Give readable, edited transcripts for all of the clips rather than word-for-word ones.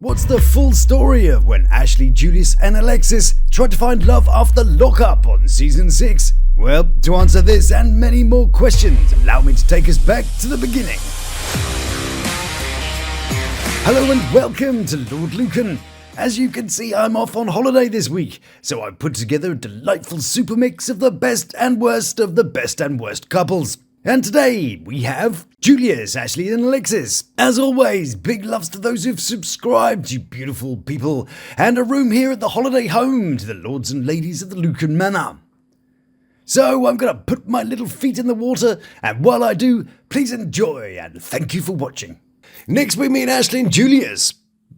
What's the full story of when Ashley, Julius and Alexis tried to find love after lockup on season 6? Well, to answer this and many more questions, allow me to take us back to the beginning. Hello and welcome to Lawd Lukan. As you can see, I'm off on holiday this week, so I put together a delightful super mix of the best and worst of the best and worst couples. And today we have Julius, Ashley and Alexis. As always, big loves to those who've subscribed, you beautiful people, and a room here at the holiday home to the lords and ladies of the Lukan Manor. So I'm going to put my little feet in the water, and while I do, please enjoy and thank you for watching. Next we meet Ashley and Julius.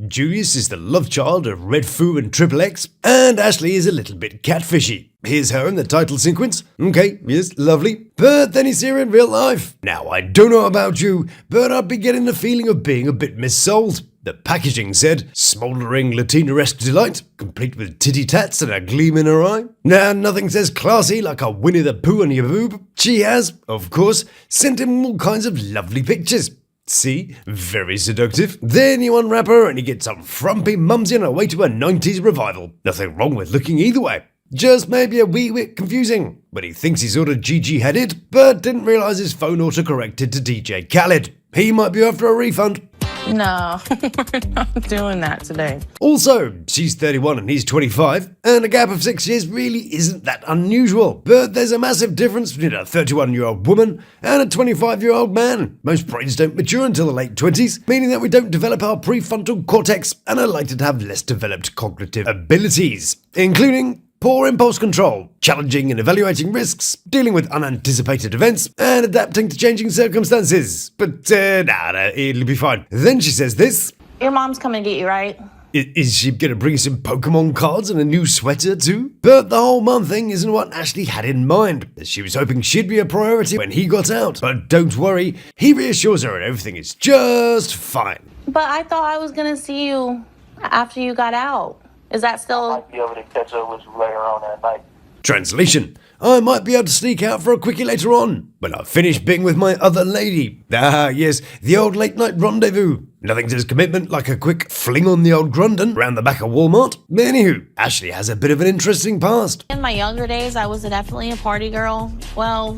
Julius is the love child of Red Foo and Triple X, and Ashley is a little bit catfishy. Here's her in the title sequence. Okay, yes, lovely. But then he's here in real life. Now, I don't know about you, but I'd be getting the feeling of being a bit missold. The packaging said, smouldering Latina-esque delight, complete with titty tats and a gleam in her eye. Now, nothing says classy like a Winnie the Pooh on your boob. She has, of course, sent him all kinds of lovely pictures. See? Very seductive. Then you unwrap her and you get some frumpy mumsy on her way to a 90s revival. Nothing wrong with looking either way. Just maybe a wee bit confusing. But he thinks he's ordered GG headed, but didn't realise his phone auto-corrected to DJ Khaled. He might be after a refund. No, we're not doing that today. Also, she's 31 and he's 25, and a gap of 6 years really isn't that unusual. But there's a massive difference between a 31-year-old woman and a 25-year-old man. Most brains don't mature until the late 20s, meaning that we don't develop our prefrontal cortex and are likely to have less developed cognitive abilities, including poor impulse control, challenging and evaluating risks, dealing with unanticipated events, and adapting to changing circumstances. But, it'll be fine. Then she says this. Your mom's coming to get you, right? Is she gonna bring some Pokemon cards and a new sweater too? But the whole mum thing isn't what Ashley had in mind, as she was hoping she'd be a priority when he got out. But don't worry, he reassures her and everything is just fine. But I thought I was gonna see you after you got out. Is that still... I might be able to catch up with you later on that night. Translation. I might be able to sneak out for a quickie later on, when I finish being with my other lady. Ah, yes, the old late night rendezvous. Nothing says commitment like a quick fling on the old Grundon round the back of Walmart. Anywho, Ashley has a bit of an interesting past. In my younger days, I was definitely a party girl. Well,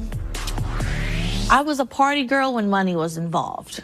I was a party girl when money was involved.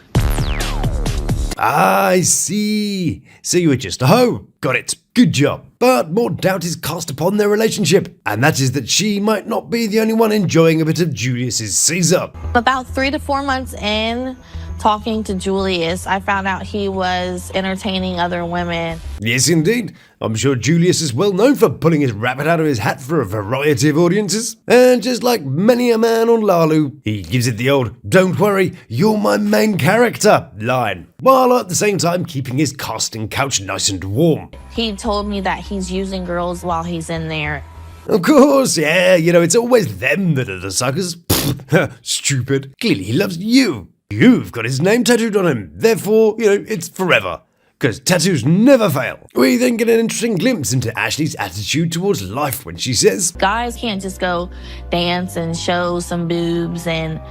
I see. So you were just a hoe. Got it. Good job. But more doubt is cast upon their relationship, and that is that she might not be the only one enjoying a bit of Julius's Caesar. About 3 to 4 months in, talking to Julius, I found out he was entertaining other women. Yes, indeed. I'm sure Julius is well known for pulling his rabbit out of his hat for a variety of audiences. And just like many a man on Lalu, he gives it the old, don't worry, you're my main character line, while at the same time keeping his casting couch nice and warm. He told me that he's using girls while he's in there. Of course, yeah, it's always them that are the suckers. Stupid. Clearly he loves you. You've got his name tattooed on him, therefore, it's forever. Because tattoos never fail. We then get an interesting glimpse into Ashley's attitude towards life when she says, guys can't just go dance and show some boobs and,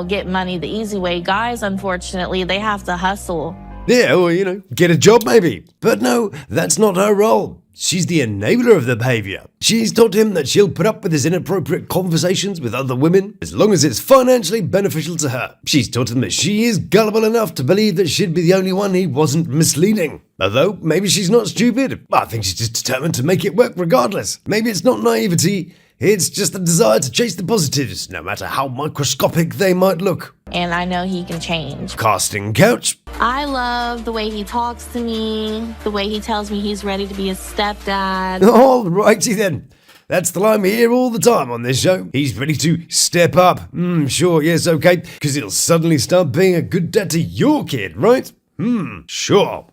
get money the easy way. Guys, unfortunately, they have to hustle. Yeah, or, get a job maybe. But no, that's not her role. She's the enabler of the behavior. She's taught him that she'll put up with his inappropriate conversations with other women as long as it's financially beneficial to her. She's taught him that she is gullible enough to believe that she'd be the only one he wasn't misleading. Although, maybe she's not stupid. I think she's just determined to make it work regardless. Maybe it's not naivety. It's just a desire to chase the positives, no matter how microscopic they might look. And I know he can change. Casting couch. I love the way he talks to me, the way he tells me he's ready to be a stepdad. Alrighty then. That's the line we hear all the time on this show. He's ready to step up. Sure, yes, okay. Because he'll suddenly start being a good dad to your kid, right? Sure.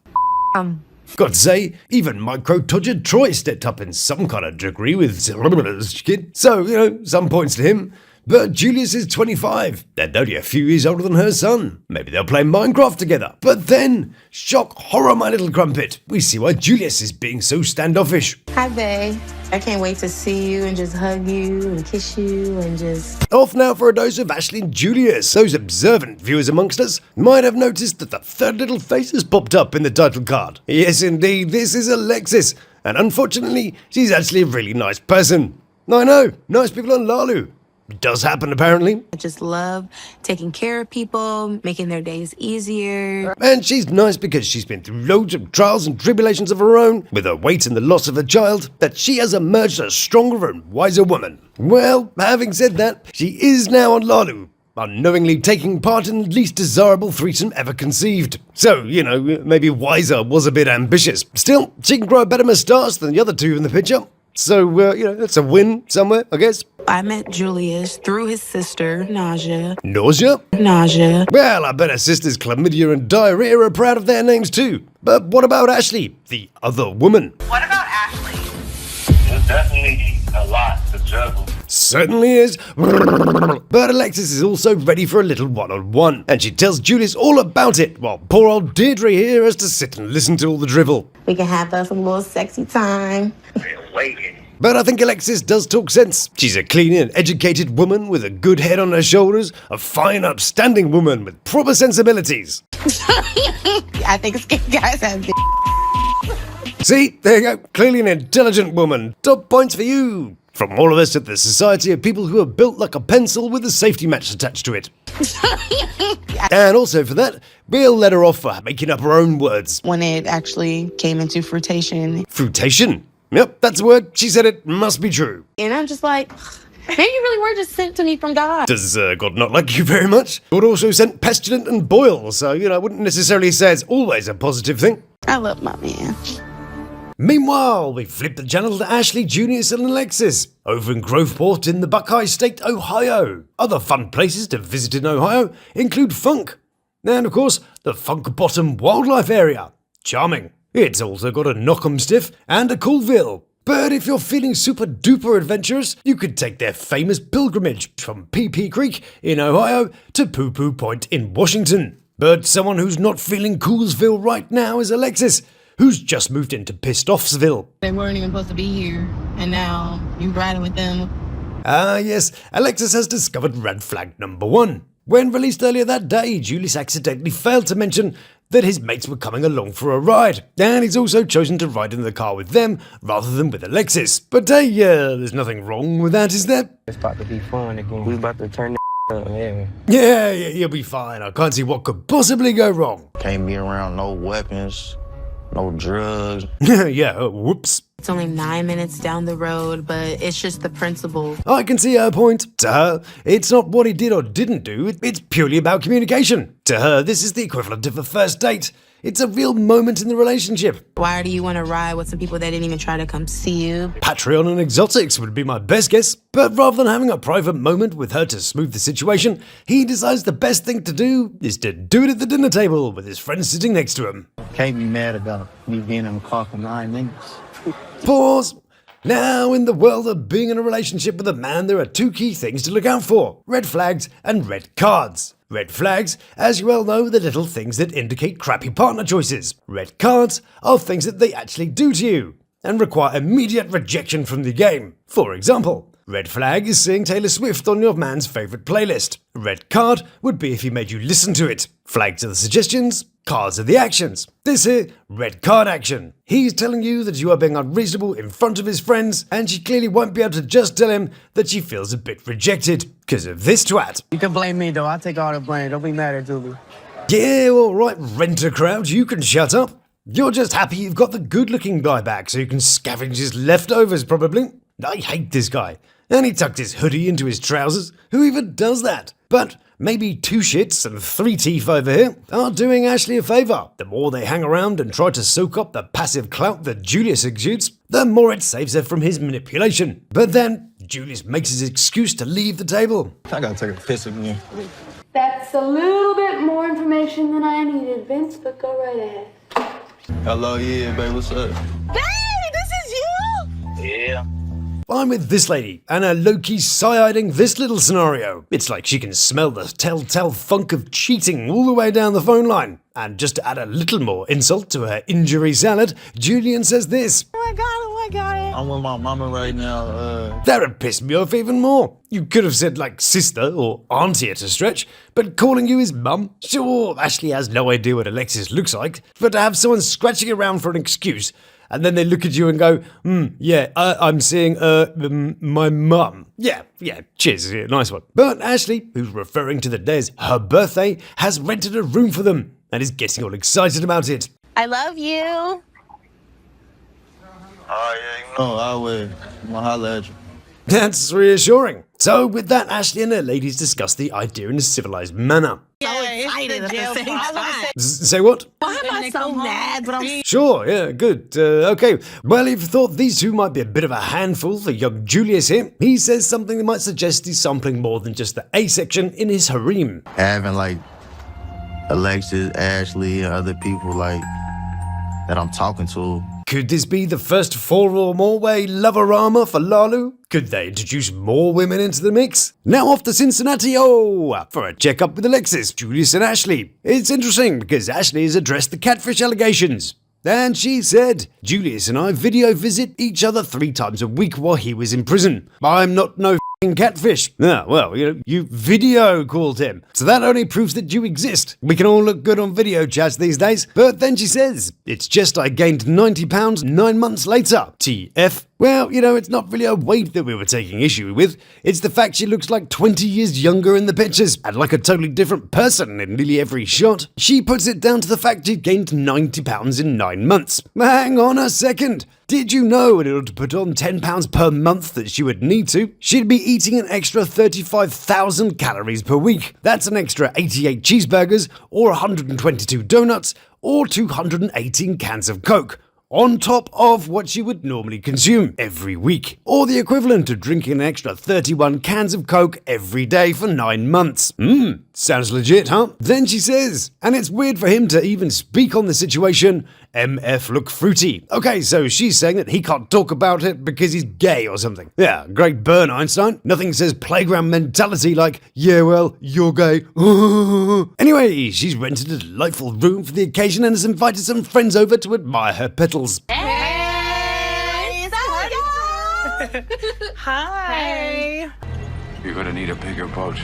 Got to say, even micro-todger Troy stepped up in some kind of degree with his kid. So, some points to him. But Julius is 25, and only a few years older than her son. Maybe they'll play Minecraft together. But then, shock horror my little crumpet, we see why Julius is being so standoffish. Hi, babe. I can't wait to see you and just hug you and kiss you and just... Off now for a dose of Ashley and Julius. Those observant viewers amongst us might have noticed that the third little face has popped up in the title card. Yes, indeed, this is Alexis. And unfortunately, she's actually a really nice person. I know, nice people on Lalu. It does happen, apparently. I just love taking care of people, making their days easier. And she's nice because she's been through loads of trials and tribulations of her own, with her weight and the loss of her child, that she has emerged a stronger and wiser woman. Well, having said that, she is now on Lalu, unknowingly taking part in the least desirable threesome ever conceived. So, you know, maybe wiser was a bit ambitious. Still, she can grow a better moustache than the other two in the picture. So, you know, that's a win somewhere, I guess. I met Julius through his sister, Nausea. Nausea? Nausea. Well, I bet her sisters Chlamydia and Diarrhea are proud of their names too. But what about Ashley, the other woman? What about Ashley? There's definitely a lot to juggle. Certainly is. But Alexis is also ready for a little one-on-one, and she tells Julius all about it, while poor old Deirdre here has to sit and listen to all the drivel. We can have us a little sexy time. Waiting. But I think Alexis does talk sense. She's a clean and educated woman with a good head on her shoulders, a fine, upstanding woman with proper sensibilities. I think guys have... See, there you go, clearly an intelligent woman. Top points for you. From all of us at the Society of People Who Are Built Like a Pencil with a safety match attached to it. And also for that, we'll let her off for making up her own words. When it actually came into fruitation. Fruitation? Yep, that's a word. She said it. Must be true. And I'm just like, maybe you really were just sent to me from God. Does God not like you very much? God also sent pestilent and boil, so, you know, I wouldn't necessarily say it's always a positive thing. I love my man. Meanwhile, we flip the channel to Ashley, Julius and Alexis, over in Groveport in the Buckeye State, Ohio. Other fun places to visit in Ohio include Funk, and of course, the Funk Bottom Wildlife Area. Charming. It's also got a Knockham Stiff and a Coolville. But if you're feeling super duper adventurous, you could take their famous pilgrimage from PP Creek in Ohio to Poo Poo Point in Washington. But someone who's not feeling Coolsville right now is Alexis, who's just moved into Pissed Offsville. They weren't even supposed to be here, and now you riding with them. Ah yes, Alexis has discovered red flag number 1. When released earlier that day, Julius accidentally failed to mention that his mates were coming along for a ride, and he's also chosen to ride in the car with them rather than with Alexis. But hey, there's nothing wrong with that, is there? It's about to be fun again. We about to turn up, yeah. Yeah, you'll be fine. I can't see what could possibly go wrong. Can't be around no weapons, no drugs. Yeah, whoops. It's only 9 minutes down the road, but it's just the principle. I can see her point. To her, it's not what he did or didn't do, it's purely about communication. To her, this is the equivalent of a first date. It's a real moment in the relationship. Why do you want to ride with some people that didn't even try to come see you? Patreon and exotics would be my best guess, but rather than having a private moment with her to smooth the situation, he decides the best thing to do is to do it at the dinner table with his friends sitting next to him. Can't be mad about me being in the car for 9 minutes. Pause. Now, in the world of being in a relationship with a man, there are 2 key things to look out for: red flags and red cards. Red flags, as you well know, are the little things that indicate crappy partner choices. Red cards are things that they actually do to you and require immediate rejection from the game. For example, red flag is seeing Taylor Swift on your man's favourite playlist. A red card would be if he made you listen to it. Flags are the suggestions, cards are the actions. This here, red card action. He's telling you that you are being unreasonable in front of his friends, and she clearly won't be able to just tell him that she feels a bit rejected because of this twat. You can blame me though, I'll take all the blame. Don't be mad at Julie. Yeah, alright, renter crowd, you can shut up. You're just happy you've got the good-looking guy back so you can scavenge his leftovers, probably. I hate this guy. And he tucked his hoodie into his trousers. Who even does that? But maybe 2 shits and 3 teeth over here are doing Ashley a favour. The more they hang around and try to soak up the passive clout that Julius exudes, the more it saves her from his manipulation. But then, Julius makes his excuse to leave the table. I gotta take a piss again. That's a little bit more information than I needed, Vince, but go right ahead. Hello, yeah, babe, what's up? Yeah. I'm with this lady, and her low-key side-eyeing this little scenario. It's like she can smell the telltale funk of cheating all the way down the phone line. And just to add a little more insult to her injury salad, Julian says this. Oh my got it. I'm with my mama right now. That would piss me off even more. You could have said like sister or auntie at a stretch, but calling you his mum? Sure, Ashley has no idea what Alexis looks like, but to have someone scratching around for an excuse, and then they look at you and go, I'm seeing, my mum. Yeah, cheers, yeah, nice one. But Ashley, who's referring to the day as her birthday, has rented a room for them, and is getting all excited about it. I love you. Oh, yeah, you know. Oh, I will. I'm gonna holler at you. That's reassuring. So with that, Ashley and her ladies discuss the idea in a civilized manner. Excited at the same time. Say what? Why am I so mad? But I'm Sure, yeah, good. Okay, well, if you thought these two might be a bit of a handful for young Julius here, he says something that might suggest he's sampling more than just the A section in his harem. Having like Alexis, Ashley, and other people like that I'm talking to. Could this be the first 4 or more way loverama for Lalu? Could they introduce more women into the mix? Now off to Cincinnati, for a checkup with Alexis, Julius and Ashley. It's interesting because Ashley has addressed the catfish allegations. And she said, Julius and I video visit each other 3 times a week while he was in prison. I'm not no catfish. Ah, well, you video called him. So that only proves that you exist. We can all look good on video chats these days. But then she says, it's just I gained 90 pounds 9 months later. TF. Well, it's not really her weight that we were taking issue with. It's the fact she looks like 20 years younger in the pictures and like a totally different person in nearly every shot. She puts it down to the fact she gained 90 pounds in 9 months. Hang on a second. Did you know in order to put on 10 pounds per month that she would need to, she'd be eating an extra 35,000 calories per week. That's an extra 88 cheeseburgers, or 122 donuts, or 218 cans of Coke, on top of what she would normally consume every week, or the equivalent of drinking an extra 31 cans of Coke every day for 9 months. Sounds legit, huh? Then she says, and it's weird for him to even speak on the situation, MF look fruity. Okay, so she's saying that he can't talk about it because he's gay or something. Yeah, great burn, Einstein. Nothing says playground mentality like, yeah, well, you're gay. Anyway, she's rented a delightful room for the occasion and has invited some friends over to admire her petals. Hey, hi. You're gonna need a bigger boat.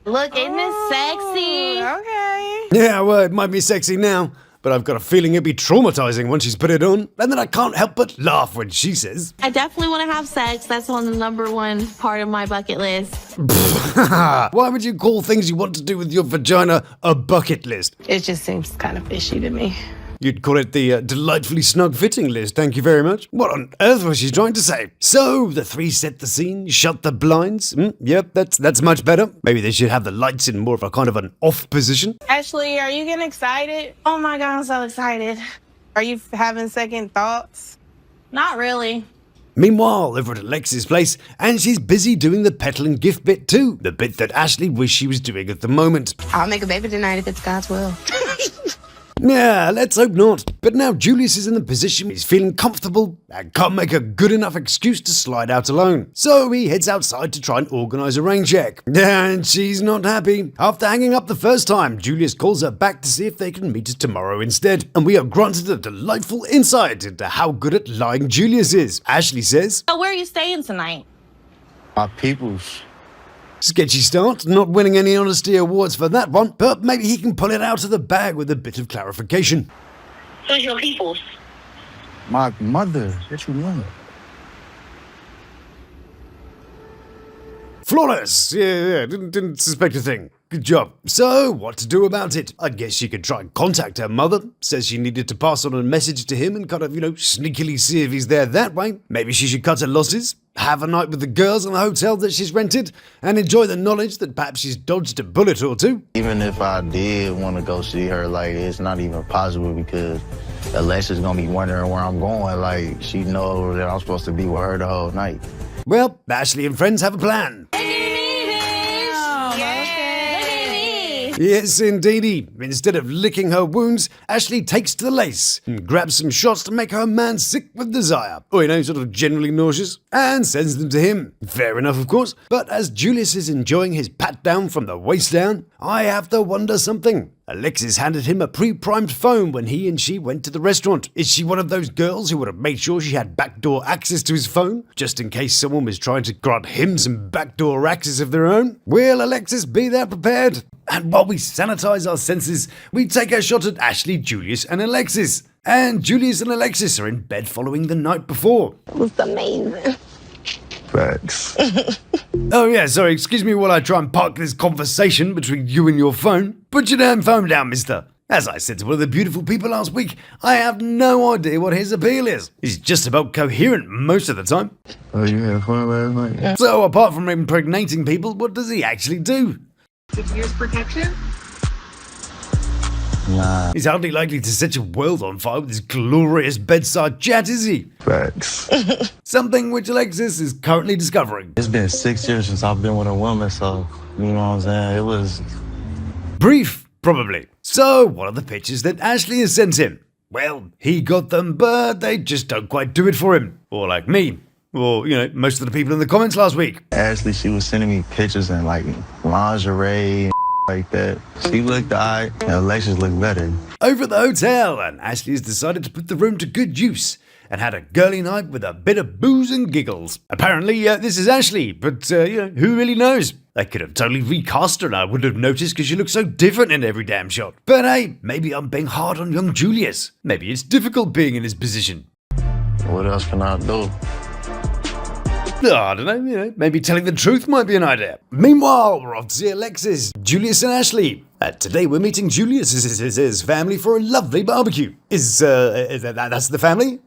Look, isn't this sexy? Okay. Yeah, well, it might be sexy now, but I've got a feeling it'd be traumatizing once she's put it on. And then I can't help but laugh when she says, I definitely want to have sex. That's on the #1 part of my bucket list. why would you call things you want to do with your vagina a bucket list? It just seems kind of fishy to me. You'd call it the delightfully snug fitting list, thank you very much. What on earth was she trying to say? So, the 3 set the scene, shut the blinds. Yep, that's much better. Maybe they should have the lights in more of a kind of an off position. Ashley, are you getting excited? Oh my God, I'm so excited. Are you having second thoughts? Not really. Meanwhile, over at Alexis' place, and she's busy doing the petal and gift bit too. The bit that Ashley wished she was doing at the moment. I'll make a baby tonight if it's God's will. Yeah, let's hope not. But now Julius is in the position he's feeling comfortable and can't make a good enough excuse to slide out alone. So he heads outside to try and organise a rain check. And she's not happy. After hanging up the first time, Julius calls her back to see if they can meet tomorrow instead. And we are granted a delightful insight into how good at lying Julius is. Ashley says, So where are you staying tonight? My peoples. sketchy start, not winning any honesty awards for that one, but maybe he can pull it out of the bag with a bit of clarification. Who's your peoples? My mother. What you mean? Flawless! Yeah, didn't suspect a thing. Good job. So, what to do about it? I guess she could try and contact her mother. Says she needed to pass on a message to him and kind of, sneakily see if he's there that way. Maybe she should cut her losses, have a night with the girls in the hotel that she's rented, and enjoy the knowledge that perhaps she's dodged a bullet or two. Even if I did want to go see her, it's not even possible because Alexis gonna be wondering where I'm going. She knows that I'm supposed to be with her the whole night. Well, Ashley and friends have a plan. Yes, indeedy. Instead of licking her wounds, Ashley takes to the lace and grabs some shots to make her man sick with desire. Or, sort of generally nauseous. And sends them to him. Fair enough, of course. But as Julius is enjoying his pat down from the waist down, I have to wonder something. Alexis handed him a pre-primed phone when he and she went to the restaurant. Is she one of those girls who would have made sure she had backdoor access to his phone, just in case someone was trying to grant him some backdoor access of their own? Will Alexis be that prepared? And while we sanitize our senses, we take a shot at Ashley, Julius, and Alexis. And Julius and Alexis are in bed following the night before. It was amazing. Facts. Oh yeah, sorry, excuse me while I try and park this conversation between you and your phone. Put your damn phone down, mister. As I said to one of the beautiful people last week, I have no idea what his appeal is. He's just about coherent most of the time. Oh, you had fun last night? So apart from impregnating people, what does he actually do? 6 years protection? Nah. He's hardly likely to set your world on fire with his glorious bedside chat, is he? Facts. Something which Alexis is currently discovering. It's been 6 years since I've been with a woman, so, you know what I'm saying? It was... Brief, probably. So, what are the pictures that Ashley has sent him? Well, he got them, but they just don't quite do it for him. Or like me. Or, most of the people in the comments last week. Ashley, she was sending me pictures in, like, lingerie and like that. She looked alright, and Alexis looked better. Over at the hotel, and Ashley has decided to put the room to good use and had a girly night with a bit of booze and giggles. Apparently, this is Ashley, but, who really knows? They could have totally recast her and I wouldn't have noticed because she looks so different in every damn shot. But hey, maybe I'm being hard on young Julius. Maybe it's difficult being in his position. What else can I do? Oh, I don't know, maybe telling the truth might be an idea. Meanwhile, we're off to see Alexis, Julius and Ashley. Today we're meeting Julius's family for a lovely barbecue. Is that's the family?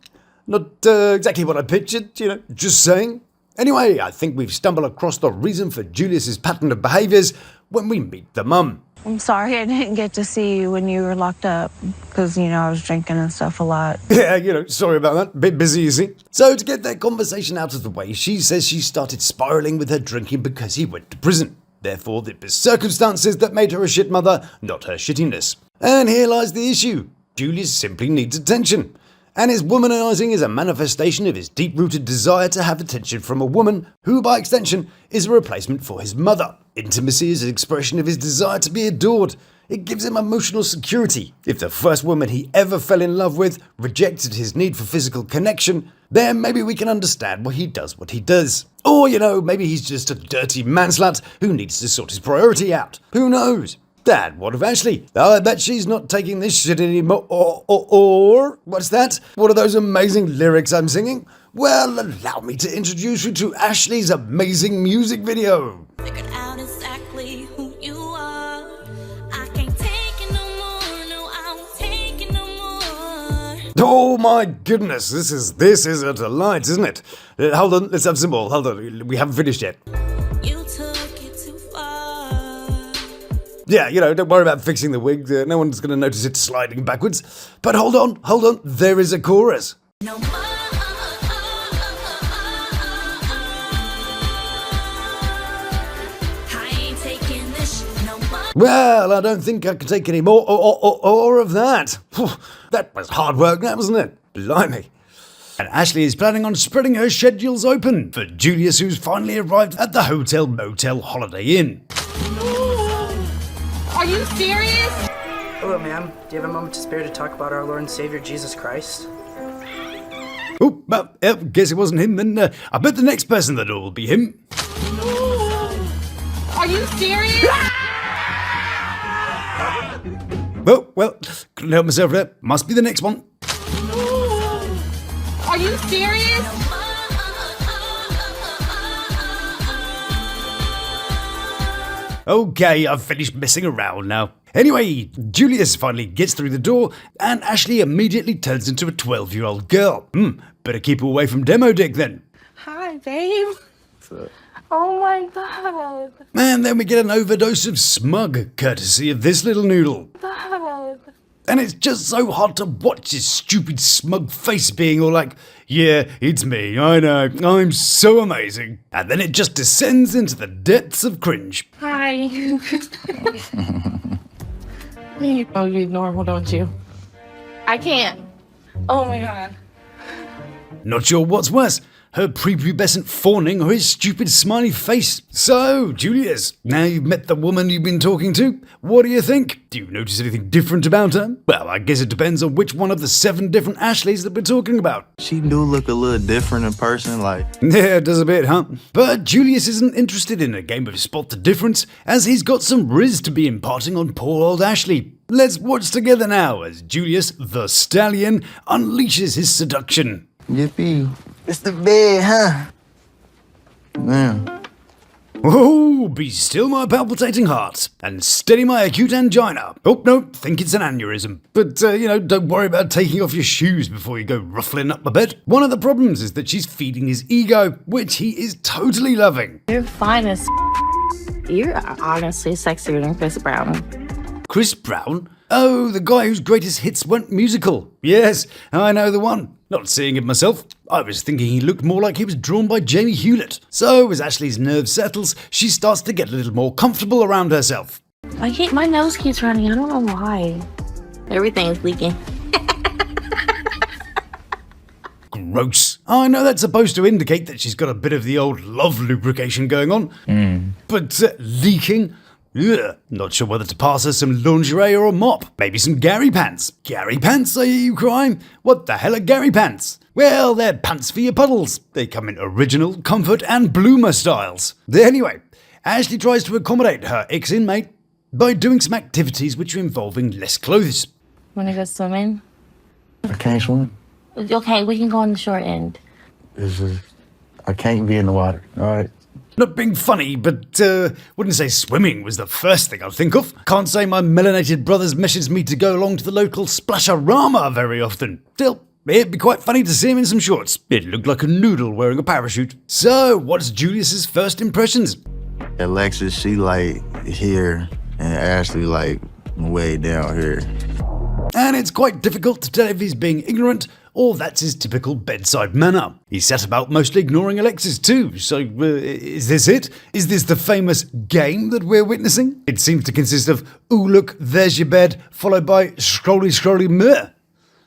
Not exactly what I pictured, just saying. Anyway, I think we've stumbled across the reason for Julius's pattern of behaviours when we meet the mum. I'm sorry I didn't get to see you when you were locked up because, I was drinking and stuff a lot. Yeah, sorry about that. Bit busy, you see. So to get that conversation out of the way, she says she started spiralling with her drinking because he went to prison. Therefore, it was circumstances that made her a shit mother, not her shittiness. And here lies the issue. Julius simply needs attention. And his womanizing is a manifestation of his deep-rooted desire to have attention from a woman who, by extension, is a replacement for his mother. Intimacy is an expression of his desire to be adored. It gives him emotional security. If the first woman he ever fell in love with rejected his need for physical connection, then maybe we can understand why he does what he does. Or, maybe he's just a dirty manslat who needs to sort his priority out. Who knows? Dad, what of Ashley? I bet she's not taking this shit anymore. Or, what's that? What are those amazing lyrics I'm singing? Well, allow me to introduce you to Ashley's amazing music video. Figured out exactly who you are. I can't take it no more. No, I won't take it no more. Oh my goodness, this is a delight, isn't it? Hold on, let's have some more. Hold on, we haven't finished yet. You took it too far. Yeah, don't worry about fixing the wig. No one's going to notice it sliding backwards. But hold on. There is a chorus. No more. I ain't taking this shit no more. Well, I don't think I can take any more or of that. That was hard work, that wasn't it? Blimey. And Ashley is planning on spreading her schedules open for Julius, who's finally arrived at the Hotel Motel Holiday Inn. Are you serious? Hello, ma'am. Do you have a moment to spare to talk about our Lord and Savior, Jesus Christ? Oh, well, guess it wasn't him, then I bet the next person that will be him. Are you serious? Well, couldn't help myself there. Must be the next one. Are you serious? Okay, I've finished messing around now. Anyway, Julius finally gets through the door, and Ashley immediately turns into a 12-year-old girl. Better keep her away from demo dick then. Hi, babe. Oh my god. And then we get an overdose of smug, courtesy of this little noodle. God. And it's just so hard to watch his stupid smug face being all like, yeah, it's me, I know, I'm so amazing. And then it just descends into the depths of cringe. Hi. You know you're normal, don't you? I can't. Oh my god. Not sure what's worse, her prepubescent fawning, or his stupid smiley face. So, Julius, now you've met the woman you've been talking to, what do you think? Do you notice anything different about her? Well, I guess it depends on which one of the 7 different Ashleys that we're talking about. She do look a little different in person, like. Yeah, it does a bit, huh? But Julius isn't interested in a game of spot the difference, as he's got some riz to be imparting on poor old Ashley. Let's watch together now as Julius the Stallion unleashes his seduction. Yippee. It's the bed, huh? Man. Oh, be still my palpitating heart, and steady my acute angina. Oh, no, think it's an aneurysm. But, don't worry about taking off your shoes before you go ruffling up the bed. One of the problems is that she's feeding his ego, which he is totally loving. You're fine as You're honestly sexier than Chris Brown. Chris Brown? Oh, the guy whose greatest hits went musical. Yes, I know the one. Not seeing it myself, I was thinking he looked more like he was drawn by Jamie Hewlett. So, as Ashley's nerve settles, she starts to get a little more comfortable around herself. My nose keeps running, I don't know why. Everything is leaking. Gross. I know that's supposed to indicate that she's got a bit of the old love lubrication going on. But leaking? Ugh, not sure whether to pass her some lingerie or a mop. Maybe some Gary pants. Gary pants, I hear you crying? What the hell are Gary pants? Well, they're pants for your puddles. They come in original, comfort, and bloomer styles. Anyway, Ashley tries to accommodate her ex-inmate by doing some activities which are involving less clothes. Wanna go swimming? I can't swim. Okay, we can go on the short end. I can't be in the water, alright? Not being funny, but wouldn't say swimming was the first thing I'd think of. Can't say my melanated brothers messaged me to go along to the local Splasharama very often. Still, it'd be quite funny to see him in some shorts. It looked like a noodle wearing a parachute. So, what's Julius's first impressions? Alexis, she like here, and Ashley like way down here. And it's quite difficult to tell if he's being ignorant or that's his typical bedside manner. He sat about mostly ignoring Alexis too, so is this it? Is this the famous game that we're witnessing? It seems to consist of, ooh look, there's your bed, followed by scrolly meh.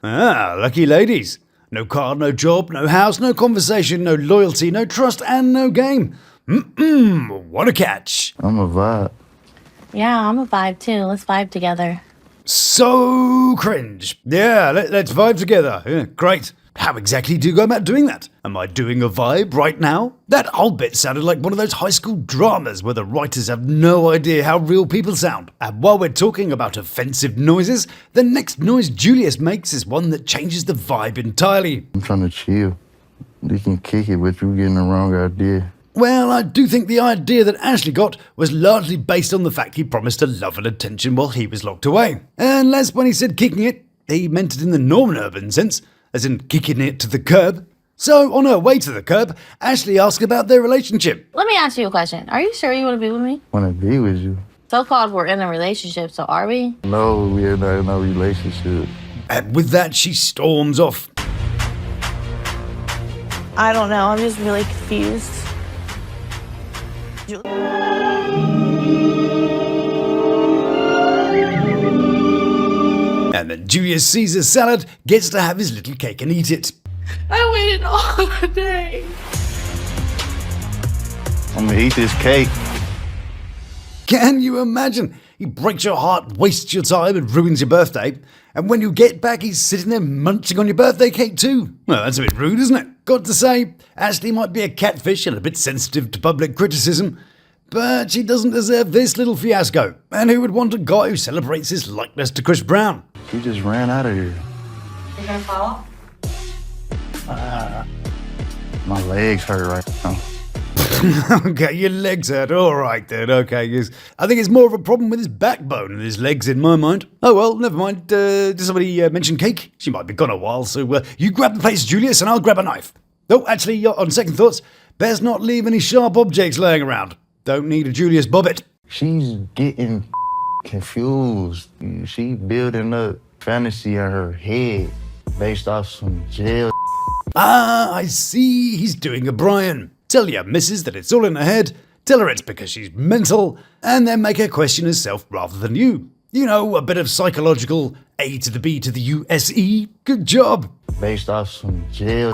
Ah, lucky ladies. No car, no job, no house, no conversation, no loyalty, no trust, and no game. What a catch. I'm a vibe. Yeah, I'm a vibe too. Let's vibe together. So cringe. Yeah, let's vibe together. Yeah, great. How exactly do you go about doing that? Am I doing a vibe right now? That whole bit sounded like one of those high school dramas where the writers have no idea how real people sound. And while we're talking about offensive noises, the next noise Julius makes is one that changes the vibe entirely. I'm trying to chill. You can kick it, but you're getting the wrong idea. Well, I do think the idea that Ashley got was largely based on the fact he promised her love and attention while he was locked away. Unless when he said kicking it, he meant it in the Norman-urban sense, as in kicking it to the curb. So, on her way to the curb, Ashley asked about their relationship. Let me ask you a question. Are you sure you want to be with me? Want to be with you? So-called we're in a relationship, so are we? No, we're not in a relationship. And with that, she storms off. I don't know. I'm just really confused. And then Julius sees a salad, gets to have his little cake and eat it. I waited all day. I'm gonna eat this cake. Can you imagine? He breaks your heart, wastes your time, and ruins your birthday. And when you get back, he's sitting there munching on your birthday cake too. Well, that's a bit rude, isn't it? Got to say, Ashley might be a catfish and a bit sensitive to public criticism, but she doesn't deserve this little fiasco. And who would want a guy who celebrates his likeness to Chris Brown? She just ran out of here. You gonna fall? My legs hurt right now. Okay, your legs hurt. All right then. Okay, yes. I think it's more of a problem with his backbone than his legs in my mind. Oh well, never mind. Did somebody mention cake? She might be gone a while, so you grab the plates, Julius, and I'll grab a knife. Oh, actually, on second thoughts, best not leave any sharp objects laying around. Don't need a Julius Bobbit. She's getting confused. She building up fantasy in her head based off some jail. Ah, I see. He's doing a Brian. Tell your missus that it's all in her head, tell her it's because she's mental, and then make her question herself rather than you. You know, a bit of psychological A to the B to the U-S-E. Good job. Based off some jail.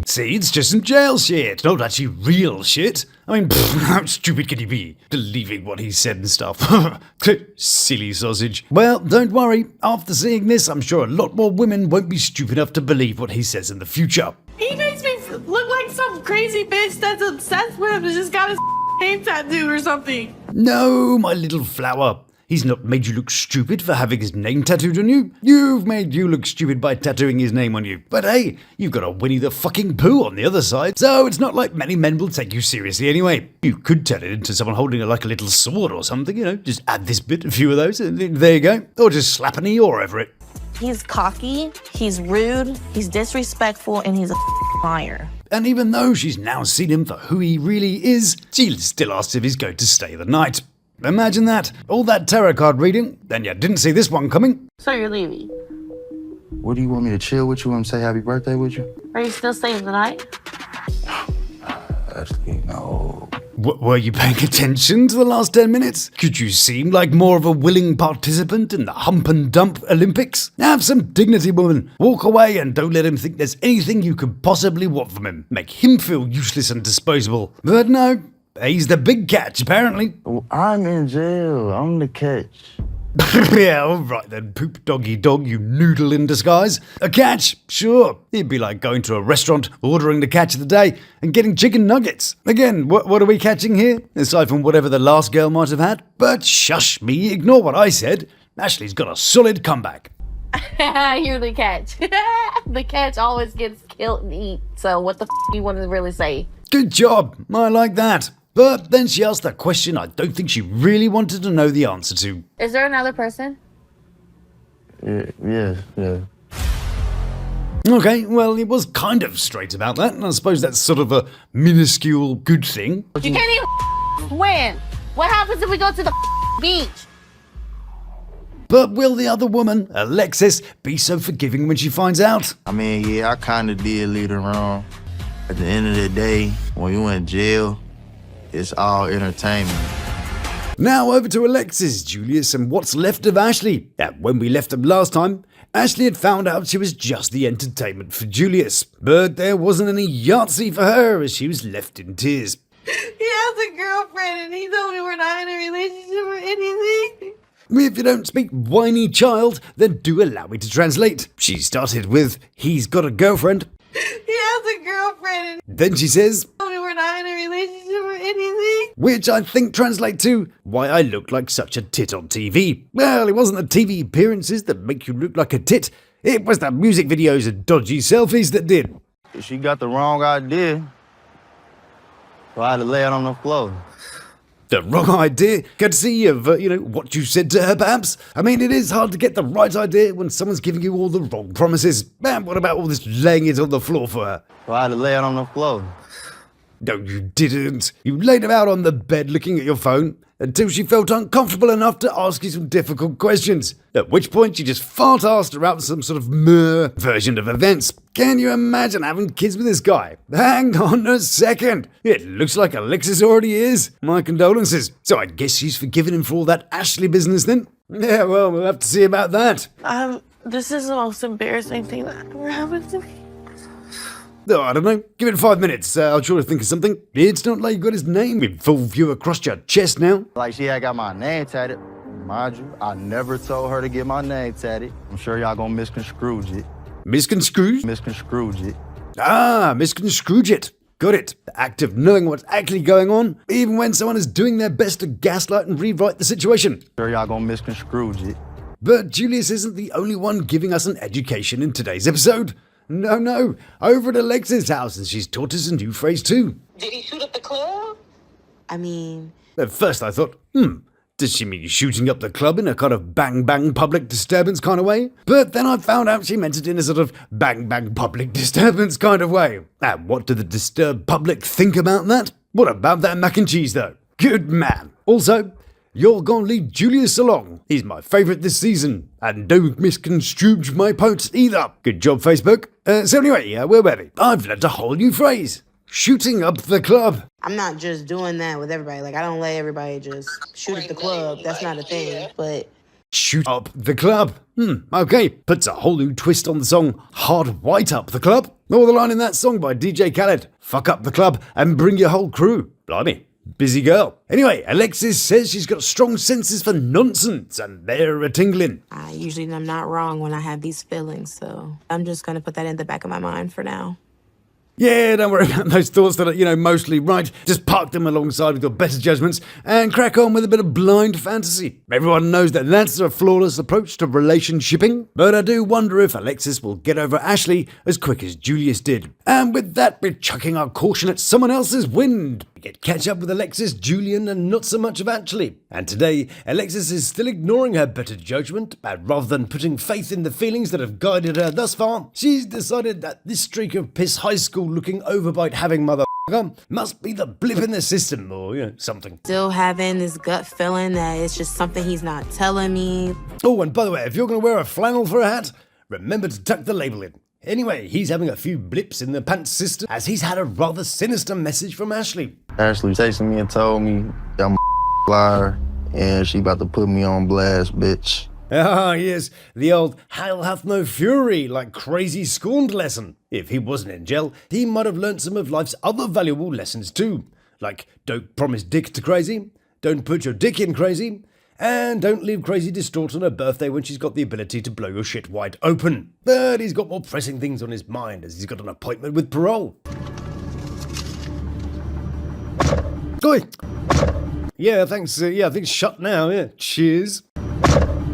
See, it's just some jail shit, not actually real shit. I mean, how stupid can you be, believing what he said and stuff? Silly sausage. Well, don't worry, after seeing this, I'm sure a lot more women won't be stupid enough to believe what he says in the future. He makes me look like some crazy bitch that's obsessed with him and just got his name tattooed or something. No, my little flower. He's not made you look stupid for having his name tattooed on you. You've made you look stupid by tattooing his name on you. But hey, you've got a Winnie the fucking Pooh on the other side, so it's not like many men will take you seriously anyway. You could turn it into someone holding like a little sword or something, just add this bit, a few of those, and there you go. Or just slap an Eeyore over it. He's cocky, he's rude, he's disrespectful, and he's a liar. And even though she's now seen him for who he really is, she still asks if he's going to stay the night. Imagine that. All that tarot card reading, then you didn't see this one coming. So you're leaving? What do you want me to chill with you and say happy birthday with you? Are you still staying the night? Actually, no. Were you paying attention to the last 10 minutes? Could you seem like more of a willing participant in the hump and dump Olympics? Have some dignity, woman. Walk away and don't let him think there's anything you could possibly want from him. Make him feel useless and disposable. But no, he's the big catch, apparently. I'm in jail. I'm the catch. Yeah, all right then, poop doggy dog, you noodle in disguise. A catch? Sure. It'd be like going to a restaurant, ordering the catch of the day, and getting chicken nuggets. Again, what are we catching here? Aside from whatever the last girl might have had? But shush me, ignore what I said. Ashley's got a solid comeback. You're the catch. The catch always gets killed and eat, so what the you want to really say? Good job, I like that. But then she asked a question I don't think she really wanted to know the answer to. Is there another person? Yeah. Okay, well, he was kind of straight about that, and I suppose that's sort of a minuscule good thing. You can't even swim. What happens if we go to the beach? But will the other woman, Alexis, be so forgiving when she finds out? I mean, yeah, I kind of did lead her wrong. At the end of the day, when you in jail, it's all entertainment. Now over to Alexis, Julius, and what's left of Ashley. When we left them last time, Ashley had found out she was just the entertainment for Julius. But there wasn't any Yahtzee for her as she was left in tears. He has a girlfriend and he told me we're not in a relationship or anything. If you don't speak whiny child, then do allow me to translate. She started with, he's got a girlfriend. He has a girlfriend and Then she says, we're not in a relationship or anything. which I think translate to, why I look like such a tit on TV. Well, it wasn't the TV appearances that make you look like a tit. It was the music videos and dodgy selfies that did. She got the wrong idea, so I had to lay it on the floor. The wrong idea, courtesy of, what you said to her, perhaps? I mean, it is hard to get the right idea when someone's giving you all the wrong promises. Man, what about all this laying it on the floor for her? So I had to lay it on the floor. No, you didn't. You laid him out on the bed looking at your phone until she felt uncomfortable enough to ask you some difficult questions. At which point you just fart-asked her out some sort of version of events. Can you imagine having kids with this guy? Hang on a second. It looks like Alexis already is. My condolences. So I guess she's forgiven him for all that Ashley business then? Yeah, well, we'll have to see about that. This is the most embarrassing thing that ever happened to me. Oh, I don't know. Give it 5 minutes. I'll try to think of something. It's not like you got his name in full view across your chest now. Like she had got my name tatted. Mind you, I never told her to get my name tatted. I'm sure y'all gonna misconstrue it. Misconstrue? Misconstrue it. Misconstrue it. Got it. The act of knowing what's actually going on, even when someone is doing their best to gaslight and rewrite the situation. Sure y'all gonna misconstrue it. But Julius isn't the only one giving us an education in today's episode. No. Over at Alexis' house, and she's taught us a new phrase too. Did he shoot up the club? I mean, At first I thought, does she mean shooting up the club in a kind of bang-bang public disturbance kind of way? But then I found out she meant it in a sort of bang-bang public disturbance kind of way. And what do the disturbed public think about that? What about that mac and cheese though? Good man. Also, you're gonna leave Julius along. He's my favourite this season. And don't misconstrue my posts either. Good job, Facebook. So anyway, where were we? I've learned a whole new phrase. Shooting up the club. I'm not just doing that with everybody. Like, I don't let everybody just shoot at the club. That's not a thing. But shoot up the club. Okay, puts a whole new twist on the song Hard White Up the Club. Or the line in that song by DJ Khaled, fuck up the club and bring your whole crew. Blimey, busy girl. Anyway, Alexis says she's got strong senses for nonsense and they're a-tingling. I usually am not wrong when I have these feelings, so I'm just going to put that in the back of my mind for now. Yeah, don't worry about those thoughts that are, mostly right. Just park them alongside with your better judgments and crack on with a bit of blind fantasy. Everyone knows that that's a flawless approach to relationshipping, but I do wonder if Alexis will get over Ashley as quick as Julius did. And with that, we're chucking our caution at someone else's wind. We get catch up with Alexis, Julian, and not so much of Ashley. And today, Alexis is still ignoring her better judgment, and rather than putting faith in the feelings that have guided her thus far, she's decided that this streak of piss high school looking overbite having motherfucker must be the blip in the system or, something. Still having this gut feeling that it's just something he's not telling me. Oh, and by the way, if you're going to wear a flannel for a hat, remember to tuck the label in. Anyway, he's having a few blips in the pants system as he's had a rather sinister message from Ashley. Ashley texted me and told me I'm a liar and she about to put me on blast, bitch. Ah, yes, the old "Hell hath no fury" like crazy scorned lesson. If he wasn't in jail, he might have learnt some of life's other valuable lessons too. Like, don't promise dick to crazy, don't put your dick in crazy, and don't leave crazy distraught on her birthday when she's got the ability to blow your shit wide open. But he's got more pressing things on his mind as he's got an appointment with parole. Oi! Yeah, thanks. I think it's shut now. Yeah, cheers.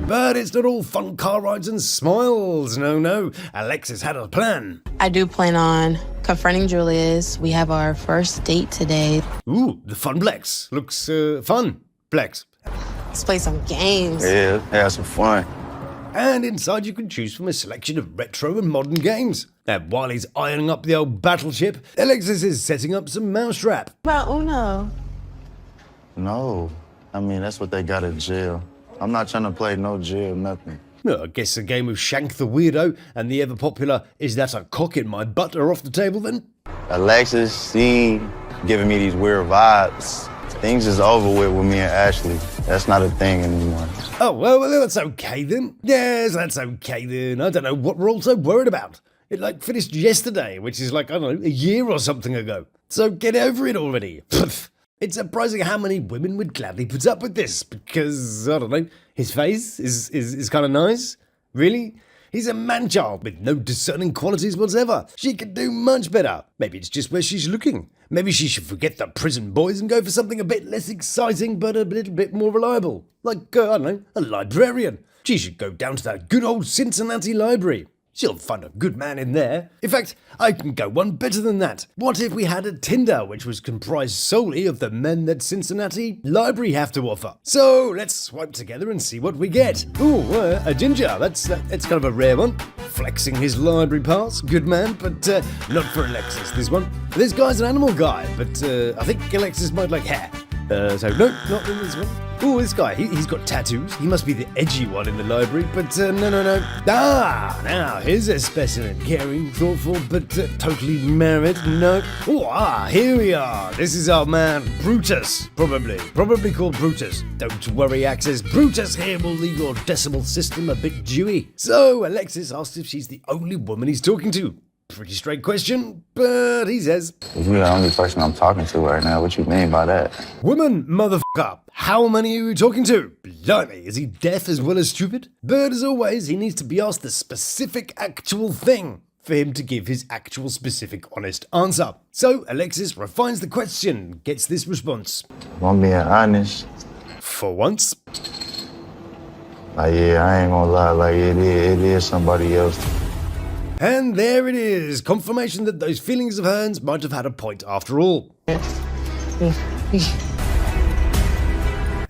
But it's not all fun car rides and smiles. No. Alexis had a plan. I do plan on confronting Julius. We have our first date today. Ooh, the fun Blex. Looks fun. Blex. Let's play some games. Yeah, have some fun. And inside you can choose from a selection of retro and modern games. And while he's ironing up the old battleship, Alexis is setting up some mousetrap. What about Uno? No, I mean, that's what they got in jail. I'm not trying to play no jail, nothing. Well, I guess a game of Shank the Weirdo and the ever-popular Is That a Cock in My Butt are off the table then? Alexis, she giving me these weird vibes. Things is over with me and Ashley. That's not a thing anymore. Oh, well, that's okay then. Yes, that's okay then. I don't know what we're all so worried about. It finished yesterday, which is I don't know, a year or something ago. So get over it already. It's surprising how many women would gladly put up with this, because, I don't know, his face is kind of nice. Really? He's a man-child with no discerning qualities whatsoever. She could do much better. Maybe it's just where she's looking. Maybe she should forget the prison boys and go for something a bit less exciting but a little bit more reliable. Like, I don't know, a librarian. She should go down to that good old Cincinnati library. She'll find a good man in there. In fact, I can go one better than that. What if we had a Tinder which was comprised solely of the men that Cincinnati Library have to offer? So let's swipe together and see what we get. Ooh, a ginger. That's kind of a rare one. Flexing his library pass. Good man, but not for Alexis, this one. This guy's an animal guy, but I think Alexis might like hair. So no, not in this one. Oh, this guy, he's got tattoos. He must be the edgy one in the library, but no. Ah, now, here's a specimen. Caring, thoughtful, but totally married. No. Oh, here we are. This is our man, Brutus. Probably called Brutus. Don't worry, Axis. Brutus here will leave your decimal system a bit dewy. So, Alexis asks if she's the only woman he's talking to. Pretty straight question, but he says, You're the only person I'm talking to right now. What you mean by that? Woman, motherfucker. How many are you talking to? Blimey, is he deaf as well as stupid? But as always, he needs to be asked the specific actual thing for him to give his actual specific honest answer. So Alexis refines the question, gets this response. If I'm being honest. For once. Yeah, I ain't gonna lie, it is somebody else. And there it is, confirmation that those feelings of hers might have had a point after all.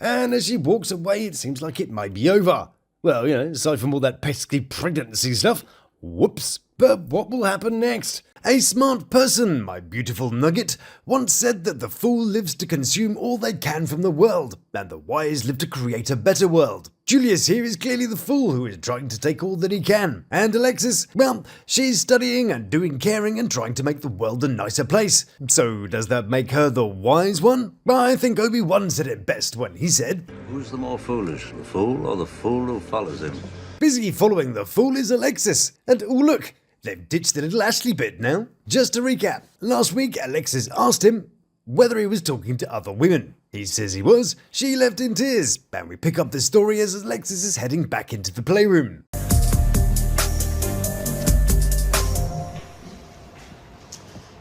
And as she walks away, it seems like it might be over. Well, aside from all that pesky pregnancy stuff, whoops. But what will happen next? A smart person, my beautiful nugget, once said that the fool lives to consume all they can from the world, and the wise live to create a better world. Julius here is clearly the fool who is trying to take all that he can. And Alexis, well, she's studying and doing caring and trying to make the world a nicer place. So does that make her the wise one? I think Obi-Wan said it best when he said, "Who's the more foolish, the fool or the fool who follows him?" Busy following the fool is Alexis. And oh look, they've ditched the little Ashley bit now. Just to recap, last week Alexis asked him whether he was talking to other women. He says he was, she left in tears, and we pick up the story as Alexis is heading back into the playroom.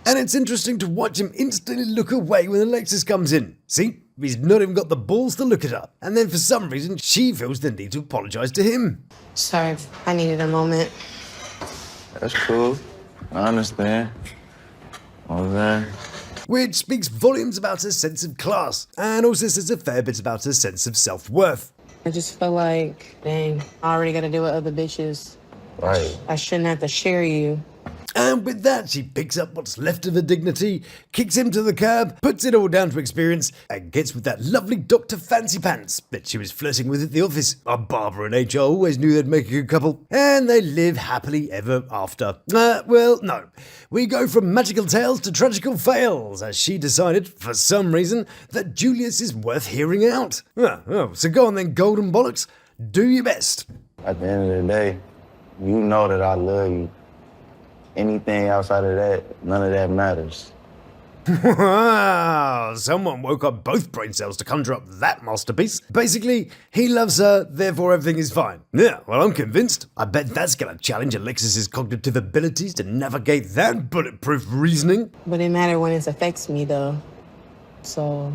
And it's interesting to watch him instantly look away when Alexis comes in. See, he's not even got the balls to look at her. And then for some reason, she feels the need to apologise to him. Sorry, I needed a moment. That's cool. I understand. All that. Which speaks volumes about her sense of class, and also says a fair bit about her sense of self-worth. I just feel like, dang, I already gotta deal with other bitches. Right. I shouldn't have to share you. And with that, she picks up what's left of her dignity, kicks him to the curb, puts it all down to experience, and gets with that lovely Dr. Fancy Pants that she was flirting with at the office. Barbara and HR always knew they'd make a good couple, and they live happily ever after. Well, no. We go from magical tales to tragical fails, as she decided, for some reason, that Julius is worth hearing out. So go on then, golden bollocks. Do your best. At the end of the day, you know that I love you. Anything outside of that, none of that matters. Wow, someone woke up both brain cells to conjure up that masterpiece. Basically, he loves her, therefore everything is fine. Yeah, well, I'm convinced. I bet that's gonna challenge Alexis's cognitive abilities to navigate that bulletproof reasoning. But it matters when it affects me, though. So...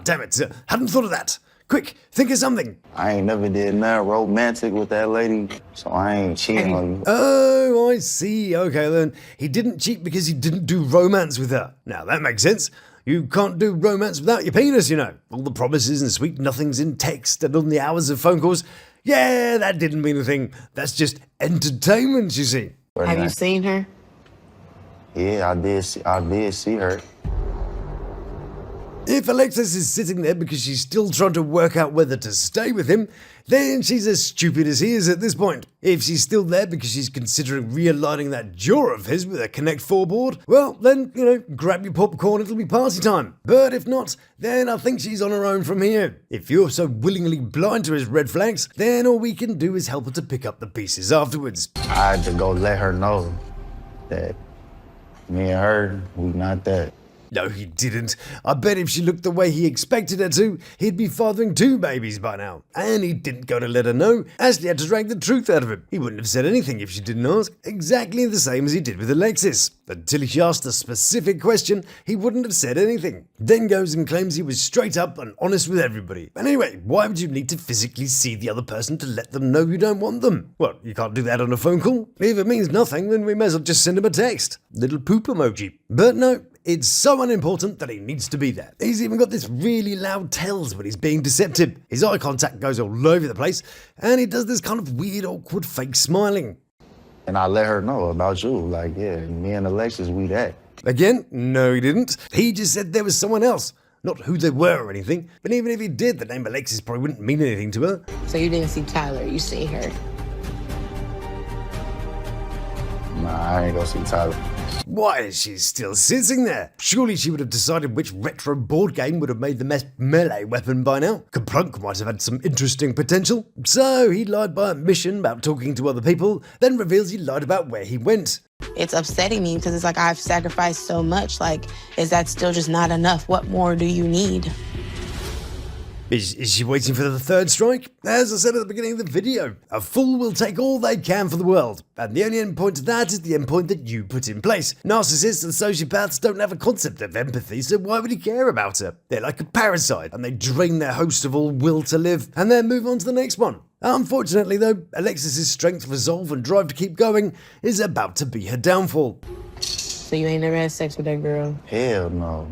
Damn it, hadn't thought of that. Quick, think of something. I ain't never did nothing romantic with that lady, so I ain't cheating on you. Oh, I see. Okay, then. He didn't cheat because he didn't do romance with her. Now, that makes sense. You can't do romance without your penis, you know. All the promises and sweet nothings in text and on the hours of phone calls. Yeah, that didn't mean a thing. That's just entertainment, you see. Have you seen her? Yeah, I did see her. If Alexis is sitting there because she's still trying to work out whether to stay with him, then she's as stupid as he is at this point. If she's still there because she's considering realigning that jaw of his with a Connect 4 board, well, then, grab your popcorn, it'll be party time. But if not, then I think she's on her own from here. If you're so willingly blind to his red flags, then all we can do is help her to pick up the pieces afterwards. I had to go let her know that me and her, we not that. No, he didn't. I bet if she looked the way he expected her to, he'd be fathering 2 babies by now. And he didn't go to let her know. Ashley had to drag the truth out of him. He wouldn't have said anything if she didn't ask. Exactly the same as he did with Alexis. Until she asked a specific question, he wouldn't have said anything. Then goes and claims he was straight up and honest with everybody. And anyway, why would you need to physically see the other person to let them know you don't want them? Well, you can't do that on a phone call. If it means nothing, then we may as well just send him a text. Little poop emoji. But no. It's so unimportant that he needs to be there. He's even got this really loud tells when he's being deceptive. His eye contact goes all over the place, and he does this kind of weird, awkward, fake smiling. And I let her know about you. Like, yeah, me and Alexis, we that. Again, no he didn't. He just said there was someone else. Not who they were or anything. But even if he did, the name Alexis probably wouldn't mean anything to her. So you didn't see Tyler, you see her. Nah, I ain't gonna see Tyler. Why is she still sitting there? Surely she would have decided which retro board game would have made the best melee weapon by now. Kaplunk might have had some interesting potential. So he lied by omission about talking to other people, then reveals he lied about where he went. It's upsetting me because it's like I've sacrificed so much. Like, is that still just not enough? What more do you need? Is she waiting for the third strike? As I said at the beginning of the video, a fool will take all they can for the world. And the only endpoint to that is the endpoint that you put in place. Narcissists and sociopaths don't have a concept of empathy, so why would he care about her? They're like a parasite, and they drain their host of all will to live, and then move on to the next one. Unfortunately though, Alexis's strength, resolve and drive to keep going is about to be her downfall. So you ain't never had sex with that girl? Hell no.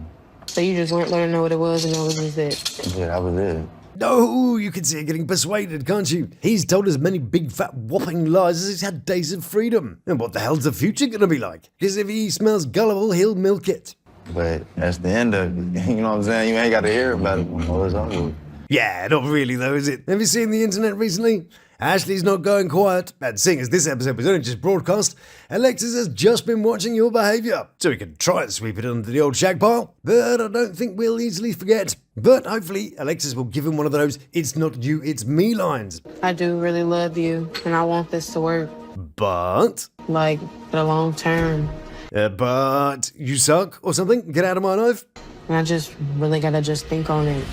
So you just weren't letting her know what it was and that was just it? Yeah, that was it. Oh, you can see her getting persuaded, can't you? He's told as many big fat whopping lies as he's had days of freedom. And what the hell's the future gonna be like? Because if he smells gullible, he'll milk it. But that's the end of it. You know what I'm saying? You ain't got to hear about it when it's over. Yeah, not really though, is it? Have you seen the internet recently? Ashley's not going quiet, and seeing as this episode was only just broadcast, Alexis has just been watching your behaviour, so he can try and sweep it under the old shag pile, but I don't think we'll easily forget. But hopefully, Alexis will give him one of those "it's not you, it's me" lines. I do really love you, and I want this to work. But? Like, for the long term. But you suck or something? Get out of my life? I just really gotta just think on it.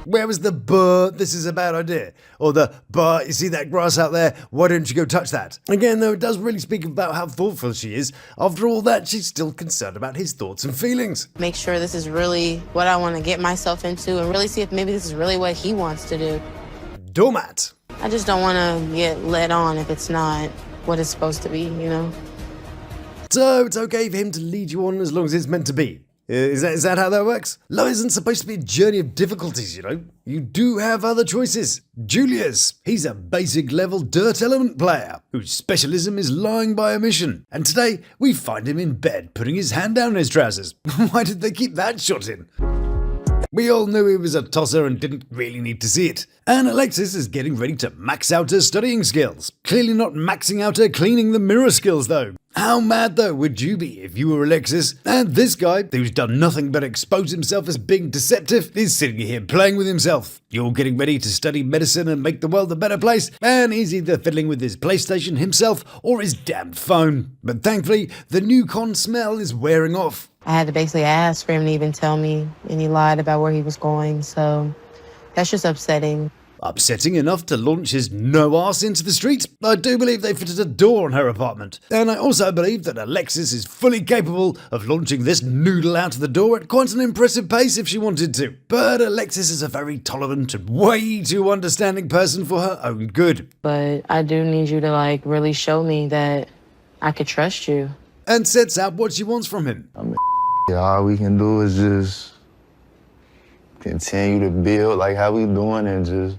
Where was the "but this is a bad idea"? Or the "but you see that grass out there, why don't you go touch that"? Again, though, it does really speak about how thoughtful she is. After all that, she's still concerned about his thoughts and feelings. Make sure this is really what I want to get myself into and really see if maybe this is really what he wants to do. Doormat. I just don't want to get led on if it's not what it's supposed to be, you know? So it's okay for him to lead you on as long as it's meant to be. Is that how that works? Love isn't supposed to be a journey of difficulties, you know? You do have other choices. Julius, he's a basic level dirt element player whose specialism is lying by omission. And today, we find him in bed putting his hand down his trousers. Why did they keep that shot in? We all knew he was a tosser and didn't really need to see it. And Alexis is getting ready to max out her studying skills. Clearly not maxing out her cleaning the mirror skills though. How mad though would you be if you were Alexis? And this guy, who's done nothing but expose himself as being deceptive, is sitting here playing with himself. You're getting ready to study medicine and make the world a better place, and he's either fiddling with his PlayStation himself or his damned phone. But thankfully, the new con smell is wearing off. I had to basically ask for him to even tell me, and he lied about where he was going, so that's just upsetting. Upsetting enough to launch his no arse into the street? I do believe they fitted a door on her apartment. And I also believe that Alexis is fully capable of launching this noodle out of the door at quite an impressive pace if she wanted to. But Alexis is a very tolerant and way too understanding person for her own good. But I do need you to, like, really show me that I could trust you. And sets out what she wants from him. All we can do is just continue to build like how we doing and just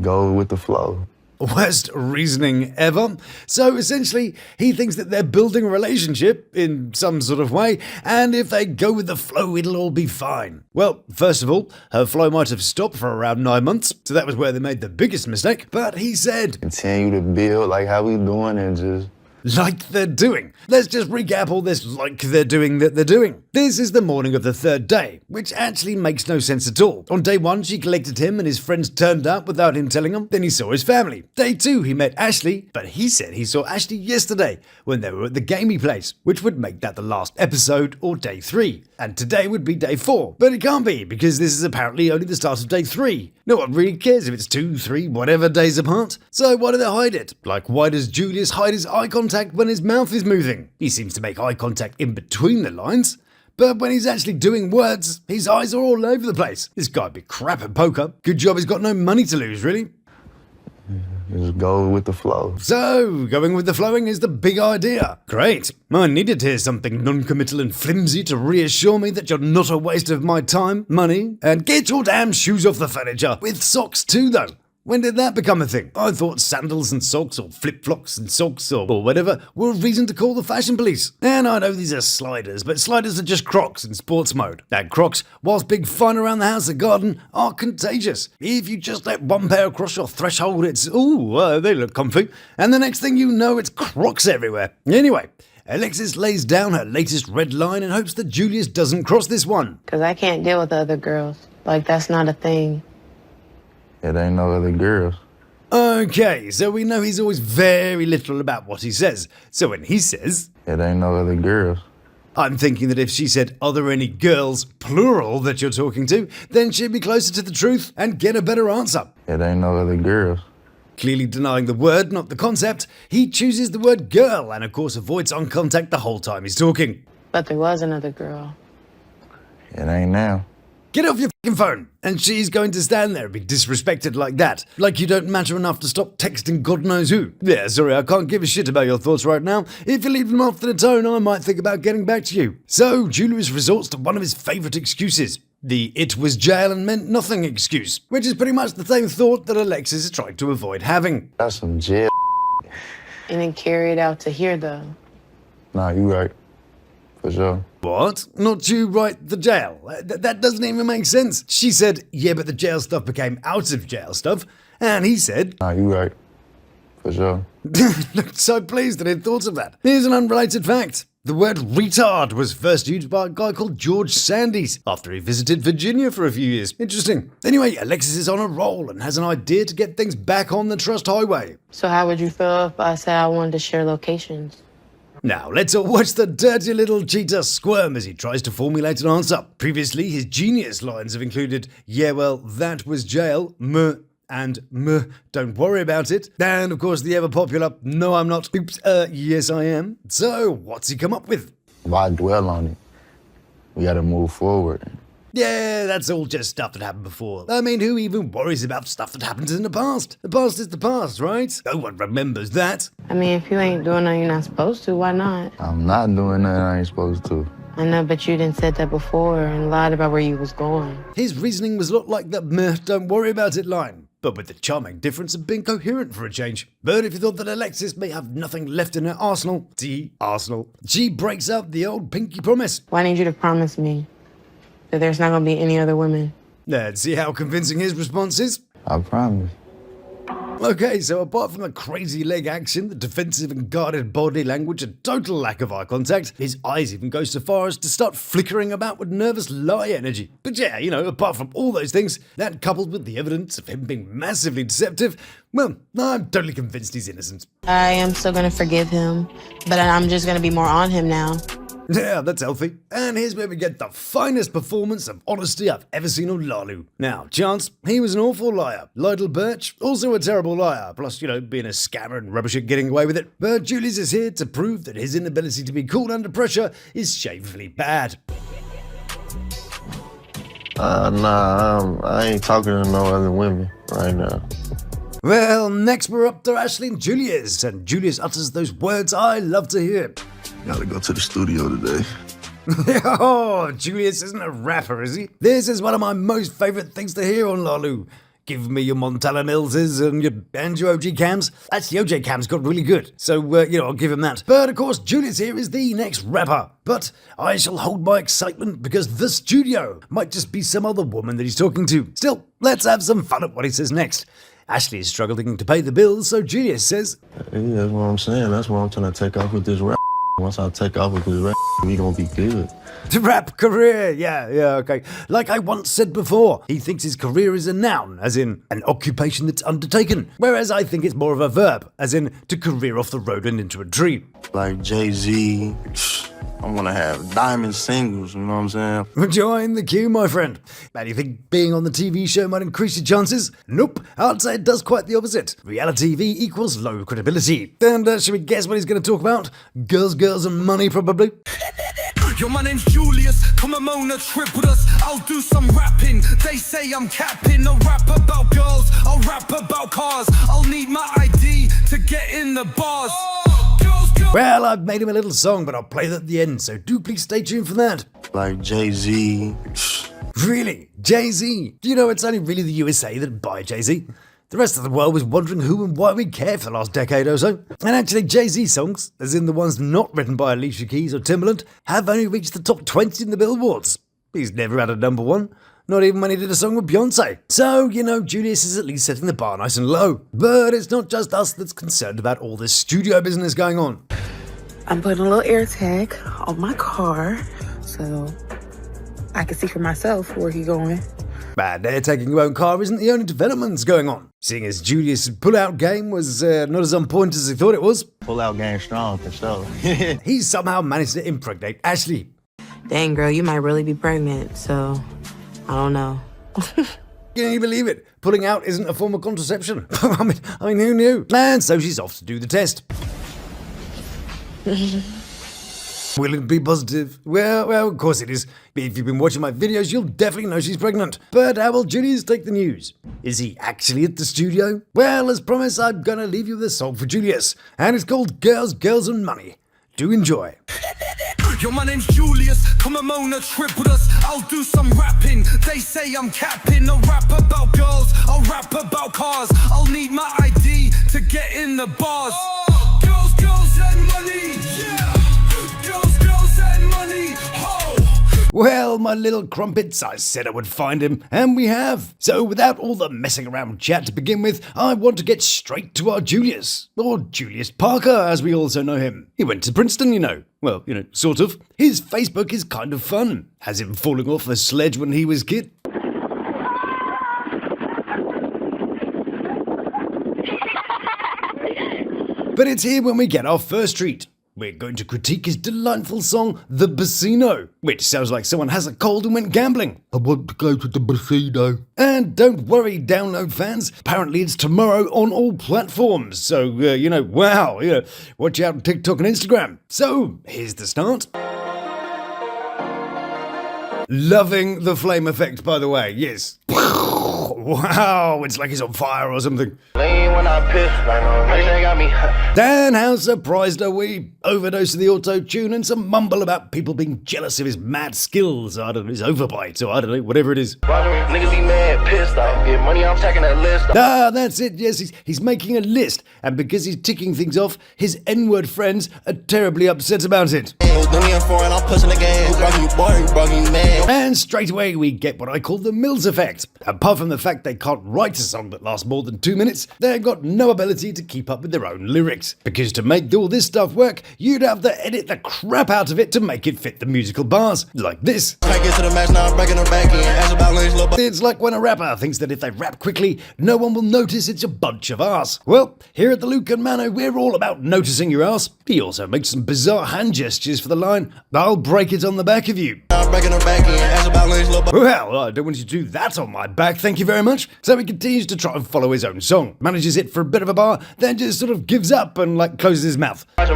go with the flow. Worst reasoning ever. So essentially, he thinks that they're building a relationship in some sort of way, and if they go with the flow, it'll all be fine. Well, first of all, her flow might have stopped for around 9 months, so that was where they made the biggest mistake. But he said, continue to build like how we doing and just like they're doing. Let's just recap all this like they're doing that they're doing. This is the morning of the third day, which actually makes no sense at all. On day 1, she collected him and his friends turned up without him telling them. Then he saw his family. Day 2, he met Ashley, but he said he saw Ashley yesterday when they were at the gamey place, which would make that the last episode or day 3. And today would be day 4. But it can't be, because this is apparently only the start of day 3. No one really cares if it's 2, 3, whatever days apart. So why do they hide it? Like, why does Julius hide his eye contact when his mouth is moving? He seems to make eye contact in between the lines. But when he's actually doing words, his eyes are all over the place. This guy'd be crap at poker. Good job he's got no money to lose, really. Just go with the flow. So, going with the flowing is the big idea. Great. I needed to hear something non-committal and flimsy to reassure me that you're not a waste of my time, money, and get your damn shoes off the furniture. With socks too, though. When did that become a thing? I thought sandals and socks or flip-flops and socks or whatever were a reason to call the fashion police. And I know these are sliders, but sliders are just Crocs in sports mode. And Crocs, whilst being fun around the house or garden, are contagious. If you just let one pair across your threshold, it's, they look comfy. And the next thing you know, it's Crocs everywhere. Anyway, Alexis lays down her latest red line and hopes that Julius doesn't cross this one. Because I can't deal with other girls. Like, that's not a thing. It ain't no other girls. Okay, so we know he's always very literal about what he says. So when he says, it ain't no other girls, I'm thinking that if she said, are there any girls, plural, that you're talking to, then she'd be closer to the truth and get a better answer. It ain't no other girls. Clearly denying the word, not the concept, he chooses the word girl and of course avoids eye contact the whole time he's talking. But there was another girl. It ain't now. Get off your fucking phone! And she's going to stand there and be disrespected like that. Like you don't matter enough to stop texting God knows who. Yeah, sorry, I can't give a shit about your thoughts right now. If you leave them off the tone, I might think about getting back to you. So, Julius resorts to one of his favourite excuses. The "it was jail and meant nothing" excuse, which is pretty much the same thought that Alexis is trying to avoid having. That's some jail. And then carry it out to here, though. Nah, you right. For sure. What? Not you write the jail? That doesn't even make sense. She said, yeah, but the jail stuff became out of jail stuff. And he said, nah, you right. For sure. Looked so pleased that he'd thought of that. Here's an unrelated fact. The word retard was first used by a guy called George Sandys after he visited Virginia for a few years. Interesting. Anyway, Alexis is on a roll and has an idea to get things back on the trust highway. So how would you feel if I said I wanted to share locations? Now, let's all watch the dirty little cheater squirm as he tries to formulate an answer. Previously, his genius lines have included, yeah, well, that was jail, and don't worry about it. And, of course, the ever-popular, no, I'm not, oops, yes, I am. So, what's he come up with? Why dwell on it? We gotta move forward. Yeah, that's all just stuff that happened before. I mean, who even worries about stuff that happens in the past? The past is the past, right? No one remembers that. I mean, if you ain't doing nothing you're not supposed to, why not? I'm not doing nothing I ain't supposed to. I know, but you didn't said that before and lied about where you was going. His reasoning was a lot like that meh, don't worry about it line, but with the charming difference of being coherent for a change. But if you thought that Alexis may have nothing left in her arsenal, she breaks out the old pinky promise. Well, I need you to promise me that there's not going to be any other women. Let's see how convincing his response is. I promise. Okay, so apart from the crazy leg action, the defensive and guarded body language, and total lack of eye contact, his eyes even go so far as to start flickering about with nervous lie energy. But yeah, you know, apart from all those things, that coupled with the evidence of him being massively deceptive, well, I'm totally convinced he's innocent. I am still going to forgive him, but I'm just going to be more on him now. Yeah, that's healthy. And here's where we get the finest performance of honesty I've ever seen on Lalu. Now, Chance, he was an awful liar. Lydell Birch, also a terrible liar, plus, you know, being a scammer and rubbish at getting away with it. But Julius is here to prove that his inability to be cool under pressure is shamefully bad. Nah, I ain't talking to no other women right now. Well, next we're up to Ashley and Julius, and Julius utters those words I love to hear. Gotta go to the studio today. Oh, Julius isn't a rapper, is he? This is one of my most favourite things to hear on Lalu. Give me your Montana Millses and your OG cams. Actually, OJ cams got really good, so, I'll give him that. But, of course, Julius here is the next rapper. But I shall hold my excitement because the studio might just be some other woman that he's talking to. Still, let's have some fun at what he says next. Ashley is struggling to pay the bills, so Julius says, Yeah, that's what I'm saying. That's why I'm trying to take off with this rap. Once I take off with this rap, we gonna be good. Rap career, yeah, okay. Like I once said before, he thinks his career is a noun, as in an occupation that's undertaken, whereas I think it's more of a verb, as in to career off the road and into a tree. Like Jay-Z, I'm gonna have diamond singles, you know what I'm saying? Join the queue, my friend. And you think being on the TV show might increase your chances? Nope, I'd say it does quite the opposite. Reality TV equals low credibility. And should we guess what he's going to talk about? Girls, and money, probably? Yo, my name's Julius, come on a trip with us, I'll do some rapping, they say I'm capping, I'll rap about girls, I'll rap about cars, I'll need my ID to get in the bars. Well, I've made him a little song, but I'll play that at the end, so do please stay tuned for that. Like Jay-Z. Really? Jay-Z? Do you know it's only really the USA that buy Jay-Z? The rest of the world was wondering who and why we care for the last decade or so. And actually, Jay-Z songs, as in the ones not written by Alicia Keys or Timbaland, have only reached the top 20 in the Billboards. He's never had a number one, not even when he did a song with Beyonce. So, Julius is at least setting the bar nice and low. But it's not just us that's concerned about all this studio business going on. I'm putting a little air tag on my car so I can see for myself where he's going. But air tagging your own car isn't the only developments going on. Seeing as Julius' pull-out game was not as on point as he thought it was. Pull-out game strong, for sure. He's somehow managed to impregnate Ashley. Dang, girl, you might really be pregnant, so I don't know. Can you believe it? Pulling out isn't a form of contraception. I mean, who knew? And so she's off to do the test. Will it be positive? Well, of course it is. If you've been watching my videos, you'll definitely know she's pregnant. But how will Julius take the news? Is he actually at the studio? Well, as promised, I'm gonna leave you with a song for Julius. And it's called Girls, and Money. Do enjoy. Yo, my name's Julius, come on a trip with us. I'll do some rapping, they say I'm capping. I'll rap about girls, I'll rap about cars. I'll need my ID to get in the bars. Girls, girls and money, yeah. Girls and money, ho. Well, my little crumpets, I said I would find him, and we have. So without all the messing around chat to begin with, I want to get straight to our Julius, or Julius Parker as we also know him. He went to Princeton, you know. Well, you know, sort of. His Facebook is kind of fun. Has him falling off a sledge when he was a kid. But it's here when we get our first treat. We're going to critique his delightful song, The Casino, which sounds like someone has a cold and went gambling. I want to go to the casino. And don't worry, download fans. Apparently it's tomorrow on all platforms. So, wow, watch out on TikTok and Instagram. So, here's the start. Loving the flame effect, by the way, yes. Wow, it's like he's on fire or something. Dan, how surprised are we? Overdose of the auto-tune and some mumble about people being jealous of his mad skills. I don't know, his overbite, or I don't know, whatever it is. Niggas be mad, pissed off. Get money, I'm checking that list. Ah, that's it, yes, he's making a list. And because he's ticking things off, his N-word friends are terribly upset about it. And straight away we get what I call the Mills effect. Apart from the fact they can't write a song that lasts more than 2 minutes, they've got no ability to keep up with their own lyrics. Because to make all this stuff work, you'd have to edit the crap out of it to make it fit the musical bars. Like this. It's like when a rapper thinks that if they rap quickly, no one will notice it's a bunch of arse. Well, here at the Lukan Mano, we're all about noticing your arse. He also makes some bizarre hand gestures for the line, I'll break it on the back of you. Well, I don't want you to do that on my back, thank you very much. So he continues to try and follow his own song, manages it for a bit of a bar, then just sort of gives up and closes his mouth. But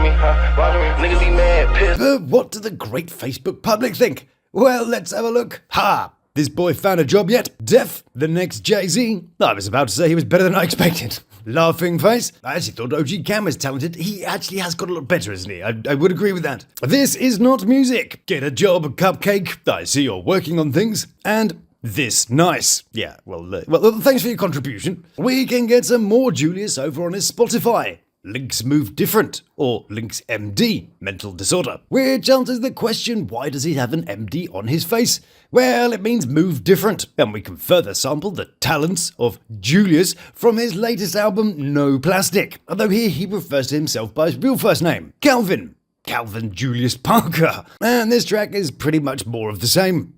what do the great Facebook public think? Well, let's have a look. Ha! This boy found a job yet? Def, the next Jay-Z? I was about to say he was better than I expected. Laughing face. I actually thought OG Cam was talented. He actually has got a lot better, isn't he? I would agree with that. This is not music. Get a job, cupcake. I see you're working on things. And this nice. Yeah, well, thanks for your contribution. We can get some more Julius over on his Spotify. Links move different, or Links MD, mental disorder, which answers the question, why does he have an MD on his face? Well, it means move different, and we can further sample the talents of Julius from his latest album, No Plastic, although here he refers to himself by his real first name, Calvin Julius Parker, and this track is pretty much more of the same.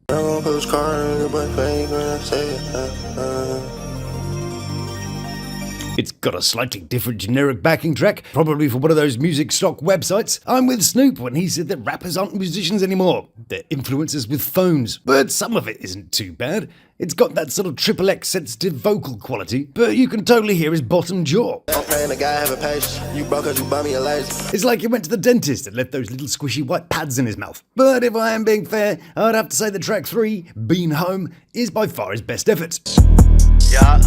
It's got a slightly different generic backing track, probably for one of those music stock websites. I'm with Snoop when he said that rappers aren't musicians anymore. They're influencers with phones. But some of it isn't too bad. It's got that sort of XXX sensitive vocal quality, but you can totally hear his bottom jaw. I'm praying the guy have a patience. You broke 'cause you buy me a lazy. It's like he went to the dentist and left those little squishy white pads in his mouth. But if I am being fair, I'd have to say that track 3, Been Home, is by far his best effort. Yeah.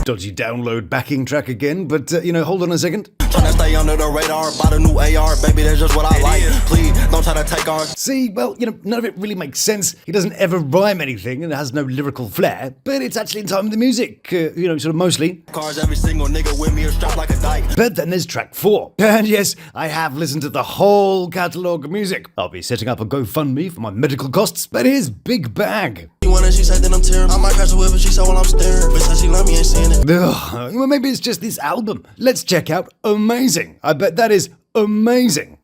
Dodgy download backing track again, but hold on a second. Tryna stay under the radar, bought a new AR, baby, that's just what I like. Please, don't try to take on. See, well, none of it really makes sense. He doesn't ever rhyme anything and has no lyrical flair, but it's actually in time with the music, sort of mostly. Cars, every single nigga with me are strapped like a dyke. But then there's track 4. And yes, I have listened to the whole catalogue of music. I'll be setting up a GoFundMe for my medical costs, but here's Big Bag. She said that I'm terrible. I might crash the whip, but she said while I'm staring. Bitch said she love me, ain't seeing it. Ugh, well, maybe it's just this album. Let's check out Amazing. I bet that is amazing.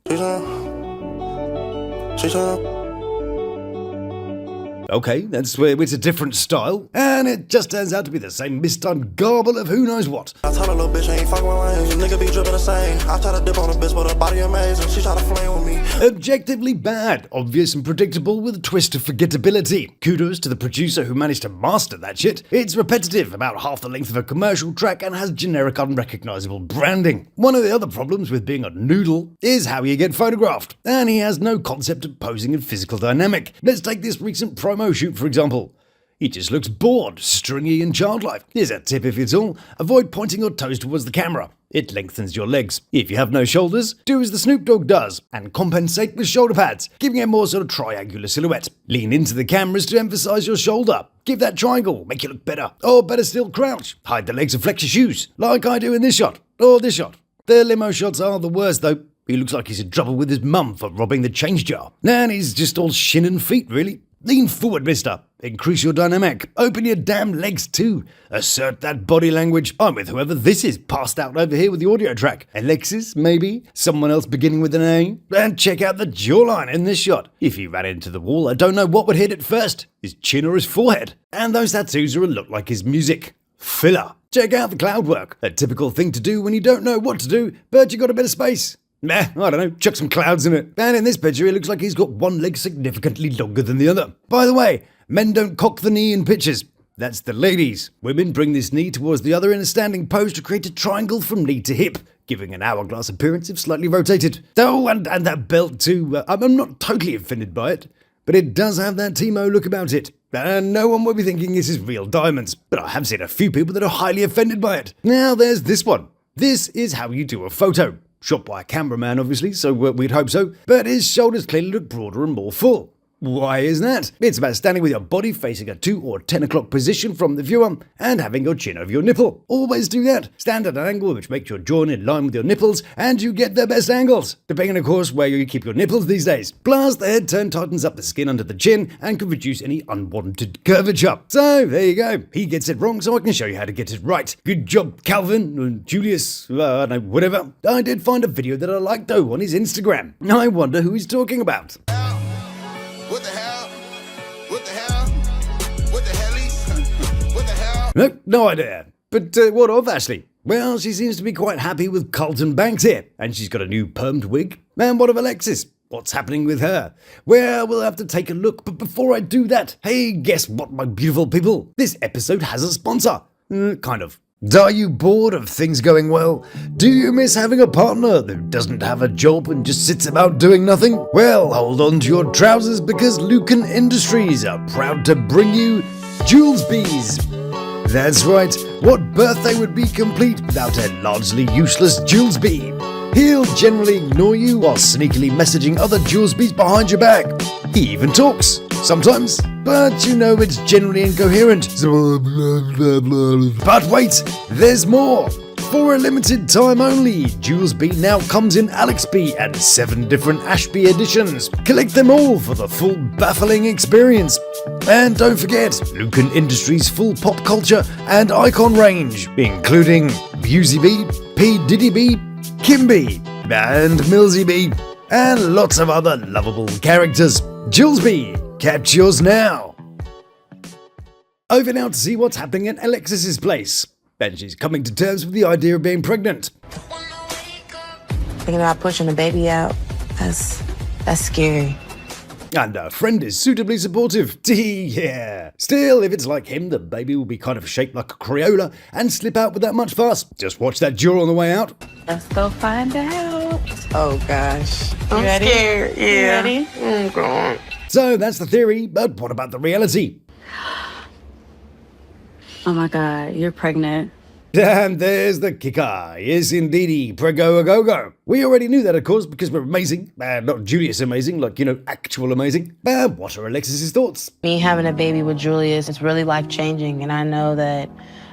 Okay, that's where it's a different style, and it just turns out to be the same mistimed garble of who knows what. I told a little bitch I ain't fucking with lanes. Nigga be dripping the same. I try to dip on a bitch, but her body amazing. She try to flame with me. Objectively bad, obvious and predictable with a twist of forgettability. Kudos to the producer who managed to master that shit. It's repetitive, about half the length of a commercial track, and has generic unrecognizable branding. One of the other problems with being a noodle is how you get photographed, and he has no concept of posing and physical dynamic. Let's take this recent promo shoot, for example. He just looks bored, stringy and childlike. Here's a tip if it's all. Avoid pointing your toes towards the camera. It lengthens your legs. If you have no shoulders, do as the Snoop Dogg does and compensate with shoulder pads, giving a more sort of triangular silhouette. Lean into the cameras to emphasize your shoulder. Give that triangle, make you look better. Or better still, crouch. Hide the legs and flex your shoes, like I do in this shot, or this shot. The limo shots are the worst though. He looks like he's in trouble with his mum for robbing the change jar. And he's just all shin and feet, really. Lean forward, mister. Increase your dynamic. Open your damn legs too. Assert that body language. I'm with whoever this is passed out over here with the audio track. Alexis, maybe? Someone else beginning with an A? And check out the jawline in this shot. If he ran into the wall, I don't know what would hit it first. His chin or his forehead. And those tattoos are a look like his music. Filler. Check out the cloud work. A typical thing to do when you don't know what to do, but you got a bit of space. Nah, I don't know, chuck some clouds in it. And in this picture, it looks like he's got one leg significantly longer than the other. By the way, men don't cock the knee in pictures. That's the ladies. Women bring this knee towards the other in a standing pose to create a triangle from knee to hip, giving an hourglass appearance if slightly rotated. Oh, and that belt too. I'm not totally offended by it, but it does have that Timo look about it. And no one will be thinking this is real diamonds, but I have seen a few people that are highly offended by it. Now there's this one. This is how you do a photo. Shot by a cameraman, obviously, so we'd hope so, but his shoulders clearly look broader and more full. Why is that? It's about standing with your body facing a 2 or 10 o'clock position from the viewer and having your chin over your nipple. Always do that. Stand at an angle which makes your jaw in line with your nipples and you get the best angles, depending of course where you keep your nipples these days. Plus, the head turn tightens up the skin under the chin and can reduce any unwanted curvature. So, there you go. He gets it wrong, so I can show you how to get it right. Good job, Calvin, and Julius, whatever. I did find a video that I liked though on his Instagram. I wonder who he's talking about. What the hell? What the hell? What the hellies? What the hell? No idea. But what of Ashley? Well, she seems to be quite happy with Carlton Banks here, and she's got a new permed wig. And what of Alexis? What's happening with her? Well, we'll have to take a look, but before I do that, hey, guess what, my beautiful people? This episode has a sponsor. Kind of. Are you bored of things going well? Do you miss having a partner that doesn't have a job and just sits about doing nothing? Well, hold on to your trousers because Lukan Industries are proud to bring you Jules Bees. That's right, what birthday would be complete without a largely useless Jules Bee? He'll generally ignore you while sneakily messaging other Jules Bees behind your back. He even talks, sometimes, but you know it's generally incoherent. But wait, there's more! For a limited time only, Jules B now comes in Alex B and 7 different Ashby editions. Collect them all for the full baffling experience. And don't forget, Lukan Industries' full pop culture and icon range, including Busey B, P. Diddy B, Kim B, and Millsy B, and lots of other lovable characters. Jules B, catch yours now. Over now to see what's happening at Alexis's place. And she's coming to terms with the idea of being pregnant. Thinking about pushing the baby out, that's scary. And her friend is suitably supportive. Yeah. Still, if it's like him, the baby will be kind of shaped like a Crayola and slip out without much fuss. Just watch that jaw on the way out. Let's go find out. Oh gosh. I'm ready? scared. Yeah. You ready? Oh God. So that's the theory, but what about the reality? Oh my God, you're pregnant. And there's the kicker. Yes, indeedy. Prego-a-go-go. We already knew that, of course, because we're amazing. Not Julius amazing, like, actual amazing. But what are Alexis's thoughts? Me having a baby with Julius is really life-changing, and I know that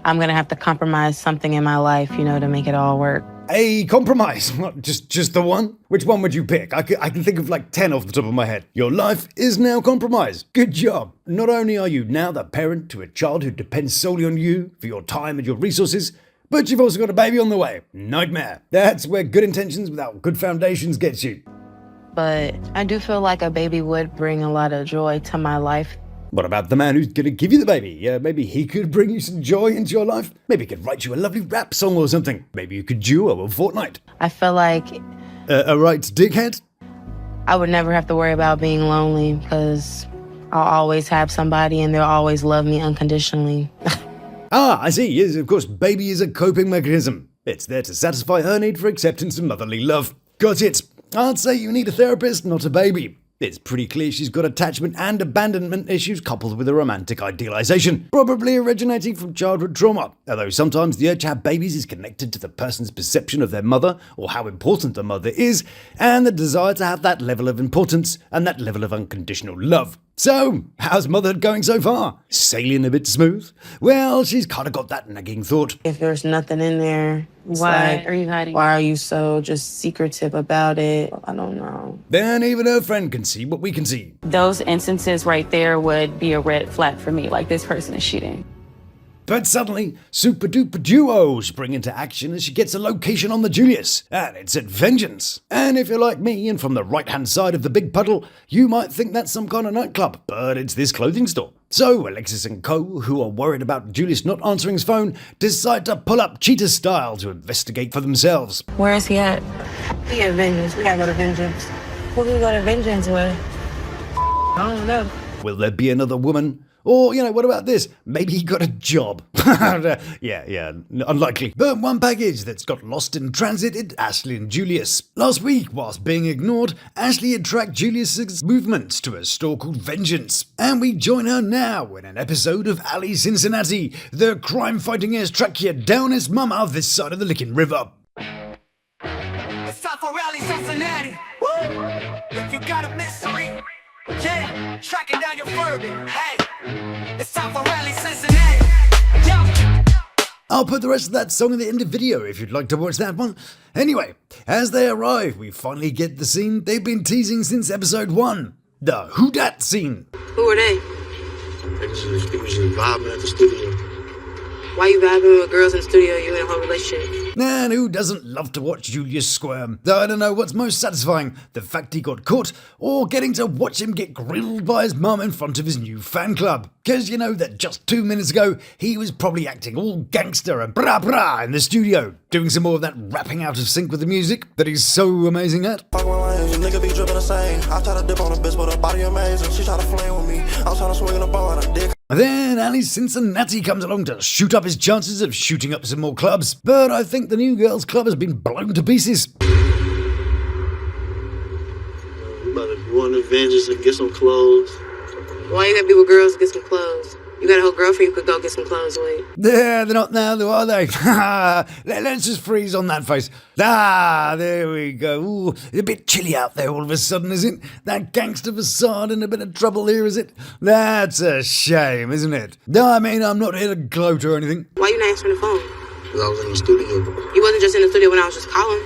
I'm going to have to compromise something in my life, to make it all work. A compromise? What, just the one? Which one would you pick? I can think of like 10 off the top of my head. Your life is now compromised. Good job. Not only are you now the parent to a child who depends solely on you for your time and your resources, but you've also got a baby on the way. Nightmare. That's where good intentions without good foundations gets you. But I do feel like a baby would bring a lot of joy to my life. What about the man who's going to give you the baby? Maybe he could bring you some joy into your life? Maybe he could write you a lovely rap song or something. Maybe you could duo a fortnight. I feel like... a right dickhead? I would never have to worry about being lonely because I'll always have somebody and they'll always love me unconditionally. I see. Yes, of course, baby is a coping mechanism. It's there to satisfy her need for acceptance and motherly love. Got it. I'd say you need a therapist, not a baby. It's pretty clear she's got attachment and abandonment issues coupled with a romantic idealization, probably originating from childhood trauma, although sometimes the urge to have babies is connected to the person's perception of their mother or how important the mother is, and the desire to have that level of importance and that level of unconditional love. So, how's motherhood going so far? Sailing a bit smooth? Well, she's kind of got that nagging thought. If there's nothing in there, why are you hiding? Why are you so just secretive about it? I don't know. Then even her friend can see what we can see. Those instances right there would be a red flag for me, like this person is cheating. But suddenly, super duper duos spring into action as she gets a location on the Julius, and it's at Vengeance. And if you're like me and from the right hand side of the big puddle, you might think that's some kind of nightclub, but it's this clothing store. So Alexis and co, who are worried about Julius not answering his phone, decide to pull up cheetah style to investigate for themselves. Where is he at? We at Vengeance. We gotta go to Vengeance. Who can we go to Vengeance with? I don't know. Will there be another woman? Or, what about this? Maybe he got a job. yeah, unlikely. But one package that's got lost in transit is Ashley and Julius. Last week, whilst being ignored, Ashley had tracked Julius's movements to a store called Vengeance. And we join her now in an episode of Ali Cincinnati, the crime-fighting ass track you down his mama this side of the Licking River. It's time for Ali Cincinnati. Woo! If you got a mystery, yeah, tracking down your bourbon. Hey, it's time for Ali Cincinnati. Yo. I'll put the rest of that song in the end of the video if you'd like to watch that one. Anyway, as they arrive, we finally get the scene they've been teasing since episode 1. The Who Dat scene. Who are they? They just vibing at the studio. Why you vibing with girls in the studio? You in a whole relationship? And who doesn't love to watch Julius squirm? Though I don't know what's most satisfying, the fact he got caught, or getting to watch him get grilled by his mum in front of his new fan club. Cause you know that just 2 minutes ago, he was probably acting all gangster and brah brah in the studio, doing some more of that rapping out of sync with the music that he's so amazing at. Nigga be dripping the same. I try to dip on a bitch, but her body amazing. She try to flame with me. I'm trying to swing a ball and a dick. Then Ali Cincinnati comes along to shoot up his chances of shooting up some more clubs, but I think the new girls' club has been blown to pieces. We about to go on to Vengeance and get some clothes. Why you gotta be with girls to get some clothes? You got a whole girlfriend you could go get some clothes with. They're not now, though, are they? Let's just freeze on that face. There we go. Ooh, a bit chilly out there all of a sudden, is it? That gangster facade in a bit of trouble here, is it? That's a shame, isn't it? No, I mean, I'm not here to gloat or anything. Why you not answering the phone? Because I was in the studio. You wasn't just in the studio when I was just calling.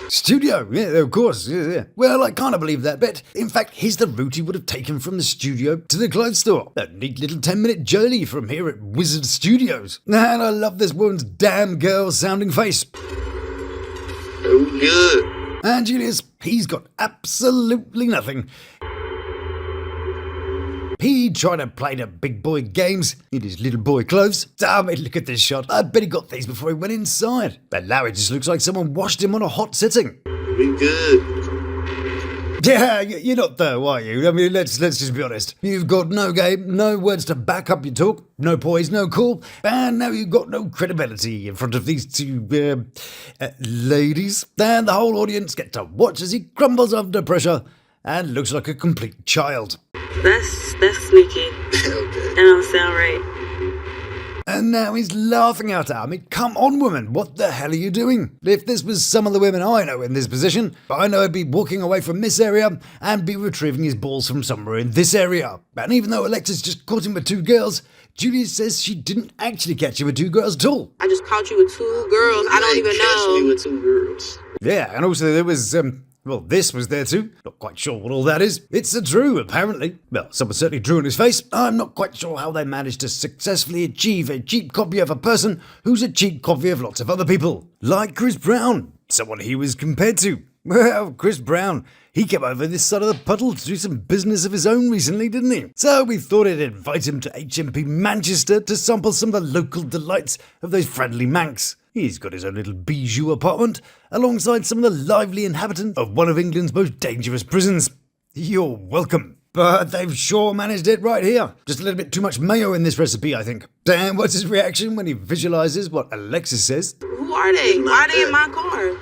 Studio, yeah, of course, yeah. Well, I can't believe that bit. In fact, here's the route he would have taken from the studio to the clothes store. A neat little 10-minute journey from here at Wizard Studios. And I love this woman's damn girl sounding face. Oh, good. And Julius, he's got absolutely nothing. He tried to play the big boy games in his little boy clothes. I mean, look at this shot. I bet he got these before he went inside. But now it just looks like someone washed him on a hot sitting. We good. Yeah, you're not though, are you? I mean, let's just be honest. You've got no game, no words to back up your talk, no poise, no cool, and now you've got no credibility in front of these two ladies. And the whole audience get to watch as he crumbles under pressure and looks like a complete child. That's sneaky. That don't sound right. And now he's laughing out at me. Come on, woman, what the hell are you doing? If this was some of the women I know in this position, I know I'd be walking away from this area and be retrieving his balls from somewhere in this area. And even though Alexis just caught him with 2 girls, Julius says she didn't actually catch you with 2 girls at all. I just caught you with 2 girls. I don't even know. Catch me with 2 girls. Yeah, and also there was, well, this was there too. Not quite sure what all that is. It's a Drew, apparently. Well, someone certainly drew on his face. I'm not quite sure how they managed to successfully achieve a cheap copy of a person who's a cheap copy of lots of other people. Like Chris Brown, someone he was compared to. Well, Chris Brown, he came over this side of the puddle to do some business of his own recently, didn't he? So we thought I'd invite him to HMP Manchester to sample some of the local delights of those friendly Mancs. He's got his own little bijou apartment, alongside some of the lively inhabitants of one of England's most dangerous prisons. You're welcome. But they've sure managed it right here. Just a little bit too much mayo in this recipe, I think. Dan, what's his reaction when he visualizes what Alexis says? Who are they? Why are they in my car?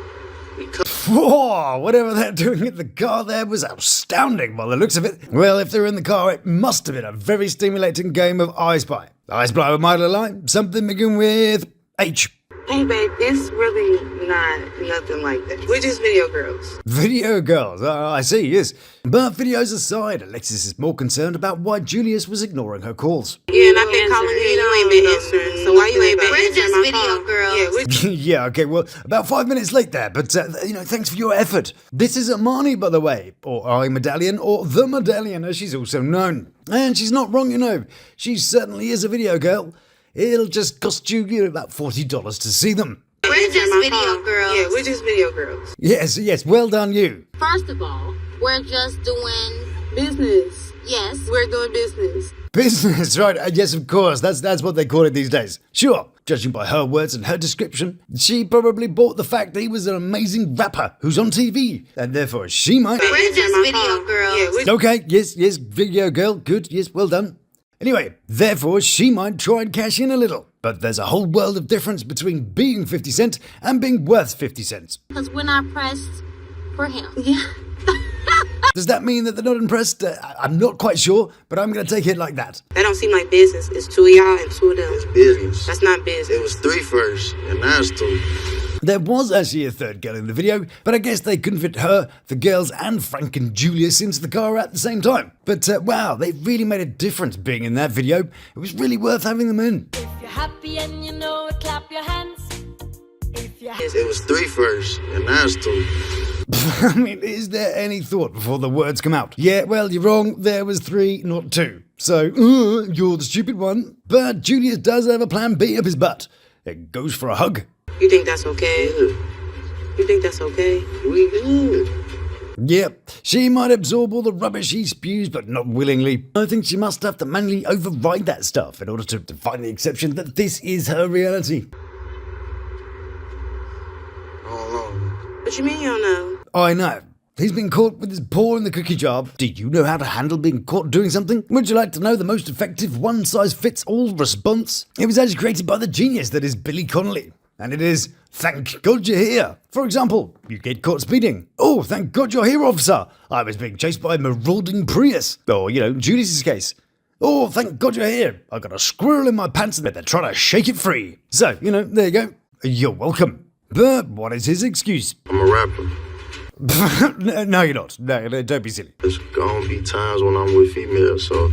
Whoa, whatever they're doing in the car there was astounding by the looks of it. Well, if they're in the car, it must have been a very stimulating game of I Spy. I Spy with my little eye, something begin with H. Hey, babe, it's really not nothing like that. We're just video girls. Video girls, I see, yes. But videos aside, Alexis is more concerned about why Julius was ignoring her calls. Yeah, and I've been calling you ain't been answering. So why you ain't been answering my phone? We're just video girls. Yeah, okay, well, about 5 minutes late there, but, thanks for your effort. This isn't Marnie, by the way, or I Medallion, or The Medallion, as she's also known. And she's not wrong, She certainly is a video girl. It'll just cost you, about $40 to see them. We're just video girls. Yeah, we're just video girls. Yes, well done you. First of all, we're just doing Business. yes. We're doing business. Business, right, yes, of course, that's what they call it these days. Sure, judging by her words and her description, she probably bought the fact that he was an amazing rapper who's on TV, and therefore she might... We're just video girls. Yeah, Okay, yes, video girl, good, yes, well done. Anyway, therefore she might try and cash in a little. But there's a whole world of difference between being 50 cents and being worth 50 cents. Because we're not pressed for him. Yeah. Does that mean that they're not impressed? I'm not quite sure, but I'm going to take it like that. That don't seem like business. It's two of y'all and two of them. It's business. That's not business. It was 3 first, and now it's 2. There was actually a third girl in the video, but I guess they couldn't fit her, the girls, and Frank and Julius into the car at the same time. But wow, they really made a difference being in that video. It was really worth having them in. If you're happy and you know it, clap your hands. It was 3 first, and now it's 2. I mean, is there any thought before the words come out? Yeah, well, you're wrong. There was 3, not 2. So, you're the stupid one. But Julius does have a plan B up his butt. It goes for a hug. You think that's okay? You think that's okay? We good. Yep, she might absorb all the rubbish he spews, but not willingly. I think she must have to manually override that stuff in order to find the exception that this is her reality. I don't know. What you mean you don't know? I know. He's been caught with his paw in the cookie jar. Do you know how to handle being caught doing something? Would you like to know the most effective one-size-fits-all response? It was actually created by the genius that is Billy Connolly. And it is, thank God you're here. For example, you get caught speeding. Oh, thank God you're here, officer. I was being chased by a marauding Prius. Or, Julius's case. Oh, thank God you're here. I got a squirrel in my pants and they're trying to shake it free. So, there you go. You're welcome. But what is his excuse? I'm a rapper. No, you're not. No, don't be silly. There's gonna be times when I'm with females, so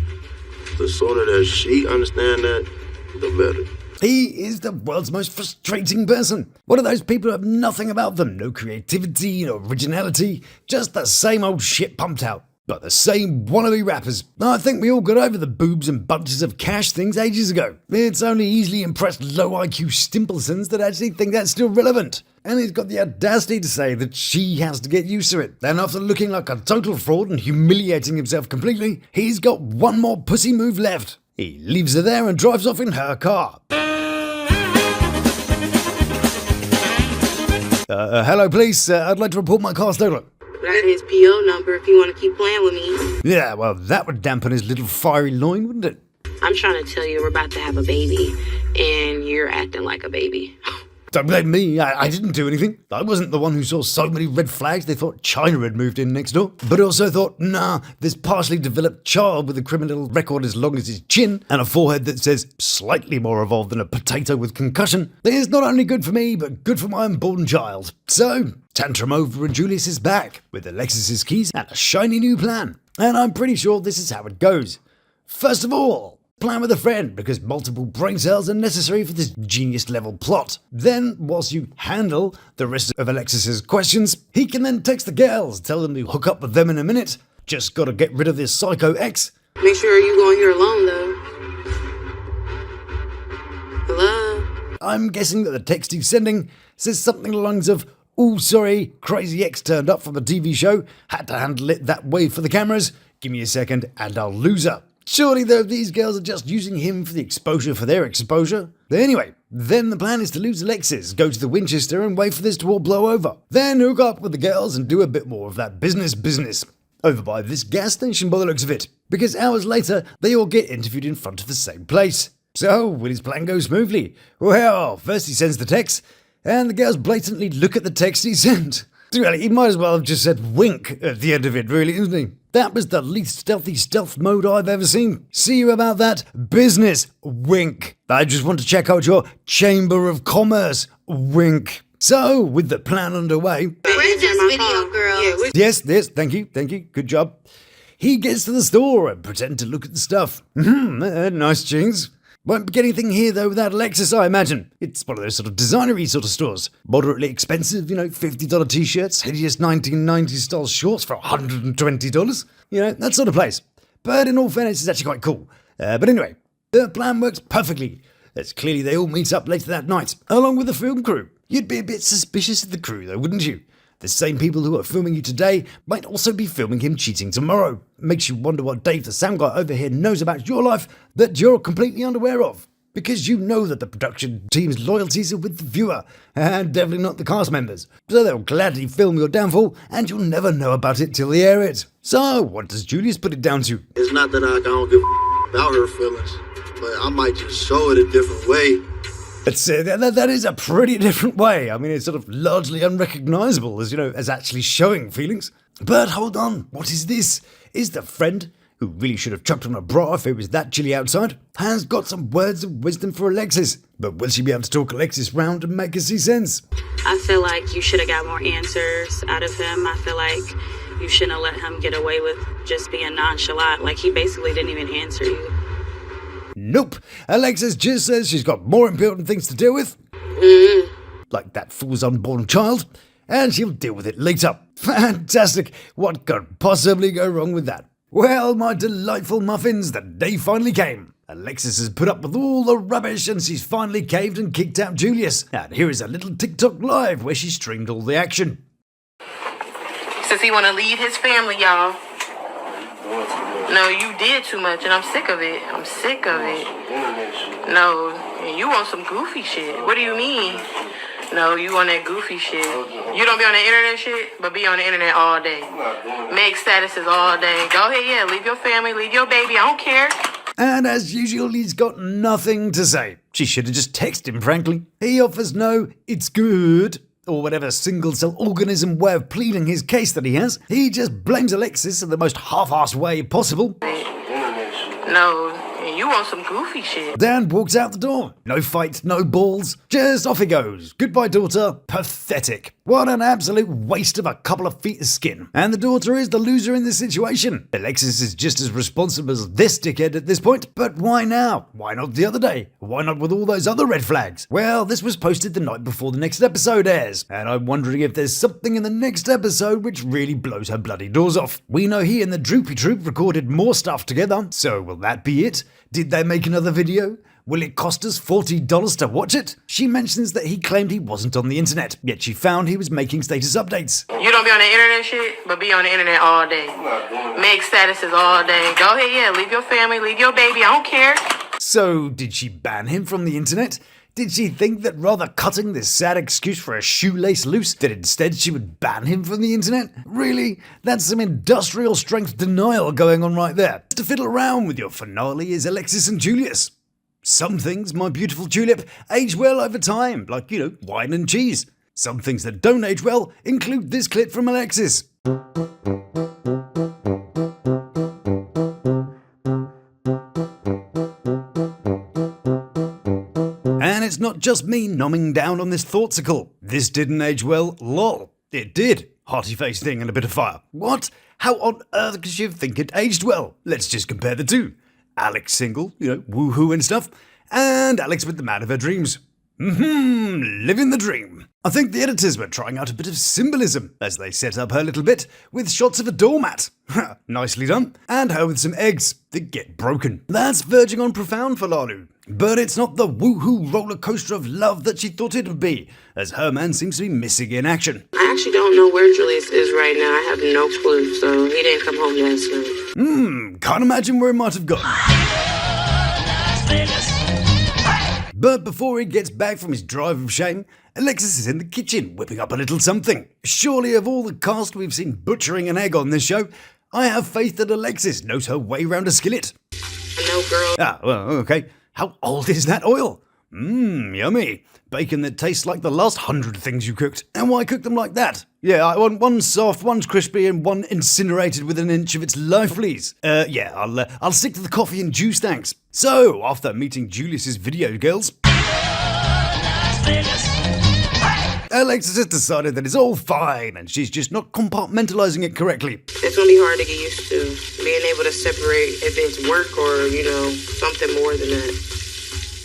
the sooner that she understand that, the better. He is the world's most frustrating person. One of those people who have nothing about them. No creativity, no originality. Just the same old shit pumped out. But the same wannabe rappers. I think we all got over the boobs and bunches of cash things ages ago. It's only easily impressed low IQ Stimplesons that actually think that's still relevant. And he's got the audacity to say that she has to get used to it. And after looking like a total fraud and humiliating himself completely, he's got one more pussy move left. He leaves her there and drives off in her car. Hello, police. I'd like to report my car stolen. Write his PO number if you want to keep playing with me. Yeah, well, that would dampen his little fiery loin, wouldn't it? I'm trying to tell you we're about to have a baby, and you're acting like a baby. Don't blame me, I didn't do anything. I wasn't the one who saw so many red flags they thought China had moved in next door. But also thought, nah, this partially developed child with a criminal record as long as his chin and a forehead that says slightly more evolved than a potato with concussion is not only good for me, but good for my unborn child. So, tantrum over and Julius is back with Alexis's keys and a shiny new plan. And I'm pretty sure this is how it goes. First of all, plan with a friend, because multiple brain cells are necessary for this genius-level plot. Then, whilst you handle the rest of Alexis's questions, he can then text the girls, tell them to hook up with them in a minute. Just gotta get rid of this psycho ex. Make sure you go in here alone, though. Hello? I'm guessing that the text he's sending says something along the lines of, "Oh, sorry, crazy ex turned up from the TV show, had to handle it that way for the cameras. Give me a second and I'll lose her." Surely, though, these girls are just using him for the exposure for their exposure. Anyway, then the plan is to lose Alexis, go to the Winchester and wait for this to all blow over. Then hook up with the girls and do a bit more of that business. Over by this gas station by the looks of it. Because hours later, they all get interviewed in front of the same place. So, will his plan go smoothly? Well, first he sends the text, and the girls blatantly look at the text he sent. Well, he might as well have just said wink at the end of it, really, isn't he? That was the least stealthy stealth mode I've ever seen. See you about that. Business. Wink. I just want to check out your Chamber of Commerce. Wink. So, with the plan underway... Where's this video, girl? Yes, thank you, good job. He gets to the store and pretends to look at the stuff. Nice jeans. Won't be getting anything here though without Alexis, I imagine. It's one of those sort of designery sort of stores. Moderately expensive, $50 t-shirts, hideous 1990s style shorts for $120. That sort of place. But in all fairness, it's actually quite cool. But anyway, the plan works perfectly. As clearly they all meet up later that night, along with the film crew. You'd be a bit suspicious of the crew though, wouldn't you? The same people who are filming you today might also be filming him cheating tomorrow. Makes you wonder what Dave, the sound guy over here, knows about your life that you're completely unaware of. Because you know that the production team's loyalties are with the viewer, and definitely not the cast members. So they'll gladly film your downfall, and you'll never know about it till they air it. So, what does Julius put it down to? It's not that I don't give a about her feelings, but I might just show it a different way. That is a pretty different way. I mean, it's sort of largely unrecognizable as actually showing feelings. But hold on, what is this? Is the friend, who really should have chucked on a bra if it was that chilly outside, has got some words of wisdom for Alexis. But will she be able to talk Alexis round and make her see sense? I feel like you should have got more answers out of him. I feel like you shouldn't have let him get away with just being nonchalant. Like, he basically didn't even answer you. Nope. Alexis just says she's got more important things to deal with. Like that fool's unborn child. And she'll deal with it later. Fantastic. What could possibly go wrong with that? Well, my delightful muffins, the day finally came. Alexis has put up with all the rubbish and she's finally caved and kicked out Julius. And here is a little TikTok live where she streamed all the action. Since he want to lead his family, y'all. No, you did too much, and I'm sick of it. I'm sick of it. No, you want some goofy shit. What do you mean? No, you on that goofy shit. You don't be on the internet shit, but be on the internet all day. Make statuses all day. Go ahead, yeah, leave your family, leave your baby. I don't care. And as usual, he's got nothing to say. She should have just texted him, frankly. He offers no, it's good, or whatever single-cell organism way of pleading his case that he has. He just blames Alexis in the most half-assed way possible. No, you want some goofy shit. Dan walks out the door. No fight, no balls. Just off he goes. Goodbye, daughter. Pathetic. What an absolute waste of a couple of feet of skin. And the daughter is the loser in this situation. Alexis is just as responsible as this dickhead at this point. But why now? Why not the other day? Why not with all those other red flags? Well, this was posted the night before the next episode airs. And I'm wondering if there's something in the next episode which really blows her bloody doors off. We know he and the Droopy Troop recorded more stuff together. So will that be it? Did they make another video? Will it cost us $40 to watch it? She mentions that he claimed he wasn't on the internet, yet she found he was making status updates. You don't be on the internet shit, but be on the internet all day. Make statuses all day. Go ahead, yeah, leave your family, leave your baby. I don't care. So, did she ban him from the internet? Did she think that rather cutting this sad excuse for a shoelace loose, that instead she would ban him from the internet? Really? That's some industrial strength denial going on right there. To fiddle around with your finale is Alexis and Julius. Some things, my beautiful tulip, age well over time, like, wine and cheese. Some things that don't age well include this clip from Alexis. And it's not just me nomming down on this thoughtsicle. This didn't age well, lol. It did. Hearty face thing and a bit of fire. What? How on earth could you think it aged well? Let's just compare the two. Alex single, woohoo and stuff, and Alex with the man of her dreams. Living the dream. I think the editors were trying out a bit of symbolism as they set up her little bit with shots of a doormat. Nicely done. And her with some eggs that get broken. That's verging on profound for Lalu. But it's not the woohoo roller coaster of love that she thought it would be, as her man seems to be missing in action. I actually don't know where Julius is right now. I have no clue, so he didn't come home last night. Can't imagine where he might have gone. But before he gets back from his drive of shame, Alexis is in the kitchen whipping up a little something. Surely of all the cast we've seen butchering an egg on this show, I have faith that Alexis knows her way round a skillet. No, girl. Ah, well, okay. How old is that oil? Yummy. Bacon that tastes like the last 100 things you cooked. And why cook them like that? Yeah, I want one soft, one's crispy, and one incinerated with an inch of its life, please. I'll stick to the coffee and juice, thanks. So, after meeting Julius's video girls, Alexis has decided that it's all fine and she's just not compartmentalizing it correctly. It's gonna be hard to get used to being able to separate if it's work or, something more than that.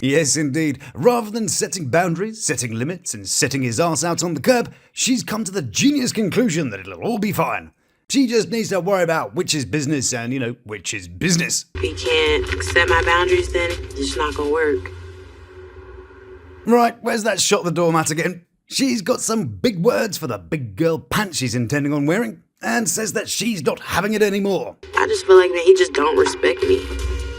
Yes, indeed. Rather than setting boundaries, setting limits, and setting his ass out on the curb, she's come to the genius conclusion that it'll all be fine. She just needs to worry about which is business and, which is business. If he can't set my boundaries, then it's not gonna work. Right, where's that shot the doormat again? She's got some big words for the big girl pants she's intending on wearing, and says that she's not having it anymore. I just feel like he just don't respect me.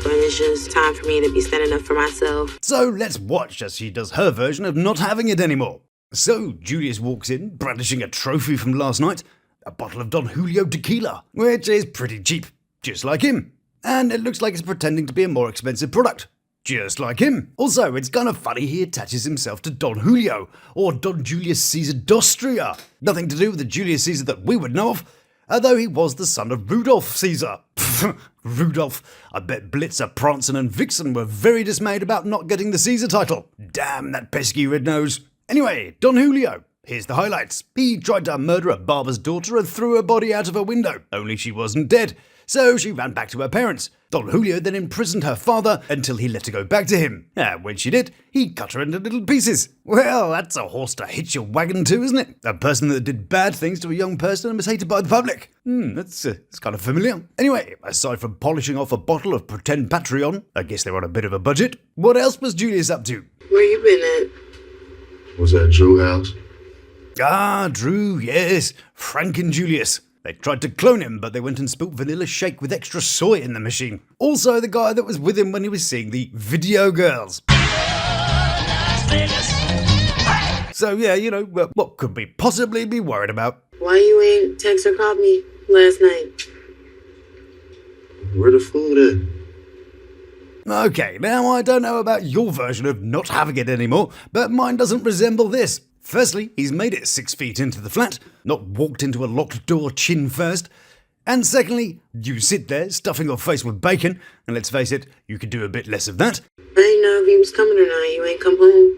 And it's just time for me to be standing up for myself. So let's watch as she does her version of not having it anymore. So Julius walks in, brandishing a trophy from last night, a bottle of Don Julio tequila, which is pretty cheap, just like him. And it looks like it's pretending to be a more expensive product, just like him. Also, it's kind of funny he attaches himself to Don Julio, or Don Julius Caesar d'Austria. Nothing to do with the Julius Caesar that we would know of, although he was the son of Rudolph Caesar. Rudolph. I bet Blitzer, Prancer and Vixen were very dismayed about not getting the Caesar title. Damn that pesky red nose. Anyway, Don Julio. Here's the highlights. He tried to murder a barber's daughter and threw her body out of a window, only she wasn't dead. So she ran back to her parents. Don Julio then imprisoned her father until he let her go back to him. And when she did, he cut her into little pieces. Well, that's a horse to hitch your wagon to, isn't it? A person that did bad things to a young person and was hated by the public. That's kind of familiar. Anyway, aside from polishing off a bottle of pretend Patreon, I guess they're on a bit of a budget, what else was Julius up to? Where you been at? Was that Drew house? Ah, Drew, yes. Frank and Julius. They tried to clone him, but they went and spilt vanilla shake with extra soy in the machine. Also, the guy that was with him when he was seeing the video girls. So yeah, what could we possibly be worried about? Why you ain't text or called me last night? Where the food at? Okay, now I don't know about your version of not having it anymore, but mine doesn't resemble this. Firstly, he's made it 6 feet into the flat, not walked into a locked door chin first. And secondly, you sit there stuffing your face with bacon, and let's face it, you could do a bit less of that. I didn't know if he was coming or not. You ain't come home.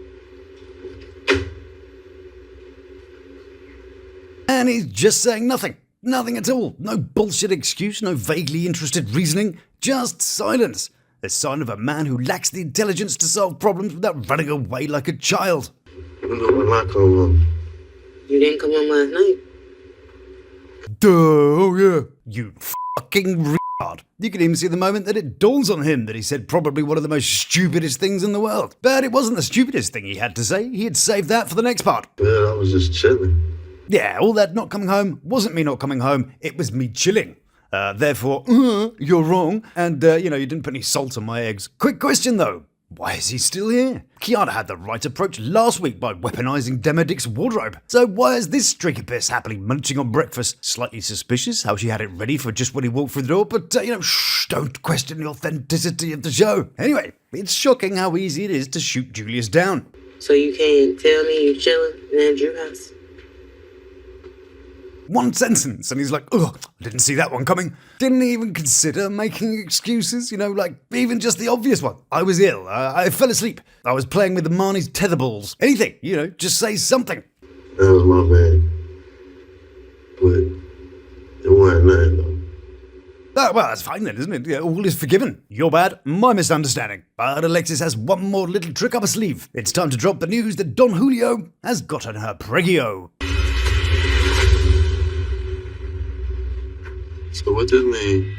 And he's just saying nothing. Nothing at all. No bullshit excuse, no vaguely interested reasoning, just silence. A sign of a man who lacks the intelligence to solve problems without running away like a child. When I come home. You didn't come home last night. Duh, oh yeah. You fucking retard. You can even see the moment that it dawns on him that he said probably one of the most stupidest things in the world. But it wasn't the stupidest thing he had to say. He had saved that for the next part. Yeah, I was just chilling. Yeah, all that not coming home wasn't me not coming home. It was me chilling. Therefore, you're wrong. And, you didn't put any salt on my eggs. Quick question, though. Why is he still here? Kiana had the right approach last week by weaponizing Demodick's wardrobe. So why is this streaky piss happily munching on breakfast? Slightly suspicious how she had it ready for just when he walked through the door, but, shh, don't question the authenticity of the show. Anyway, it's shocking how easy it is to shoot Julius down. So you can't tell me you chilling in that Drew house? One sentence, and he's like, ugh, I didn't see that one coming. Didn't even consider making excuses, even just the obvious one. I was ill, I fell asleep, I was playing with the Marnie's tetherballs. Anything, just say something. That was my bad. But it wasn't nothing, though. Oh, well, that's fine then, isn't it? Yeah, all is forgiven. Your bad, my misunderstanding. But Alexis has one more little trick up her sleeve. It's time to drop the news that Don Julio has gotten her pregio. So what does it mean?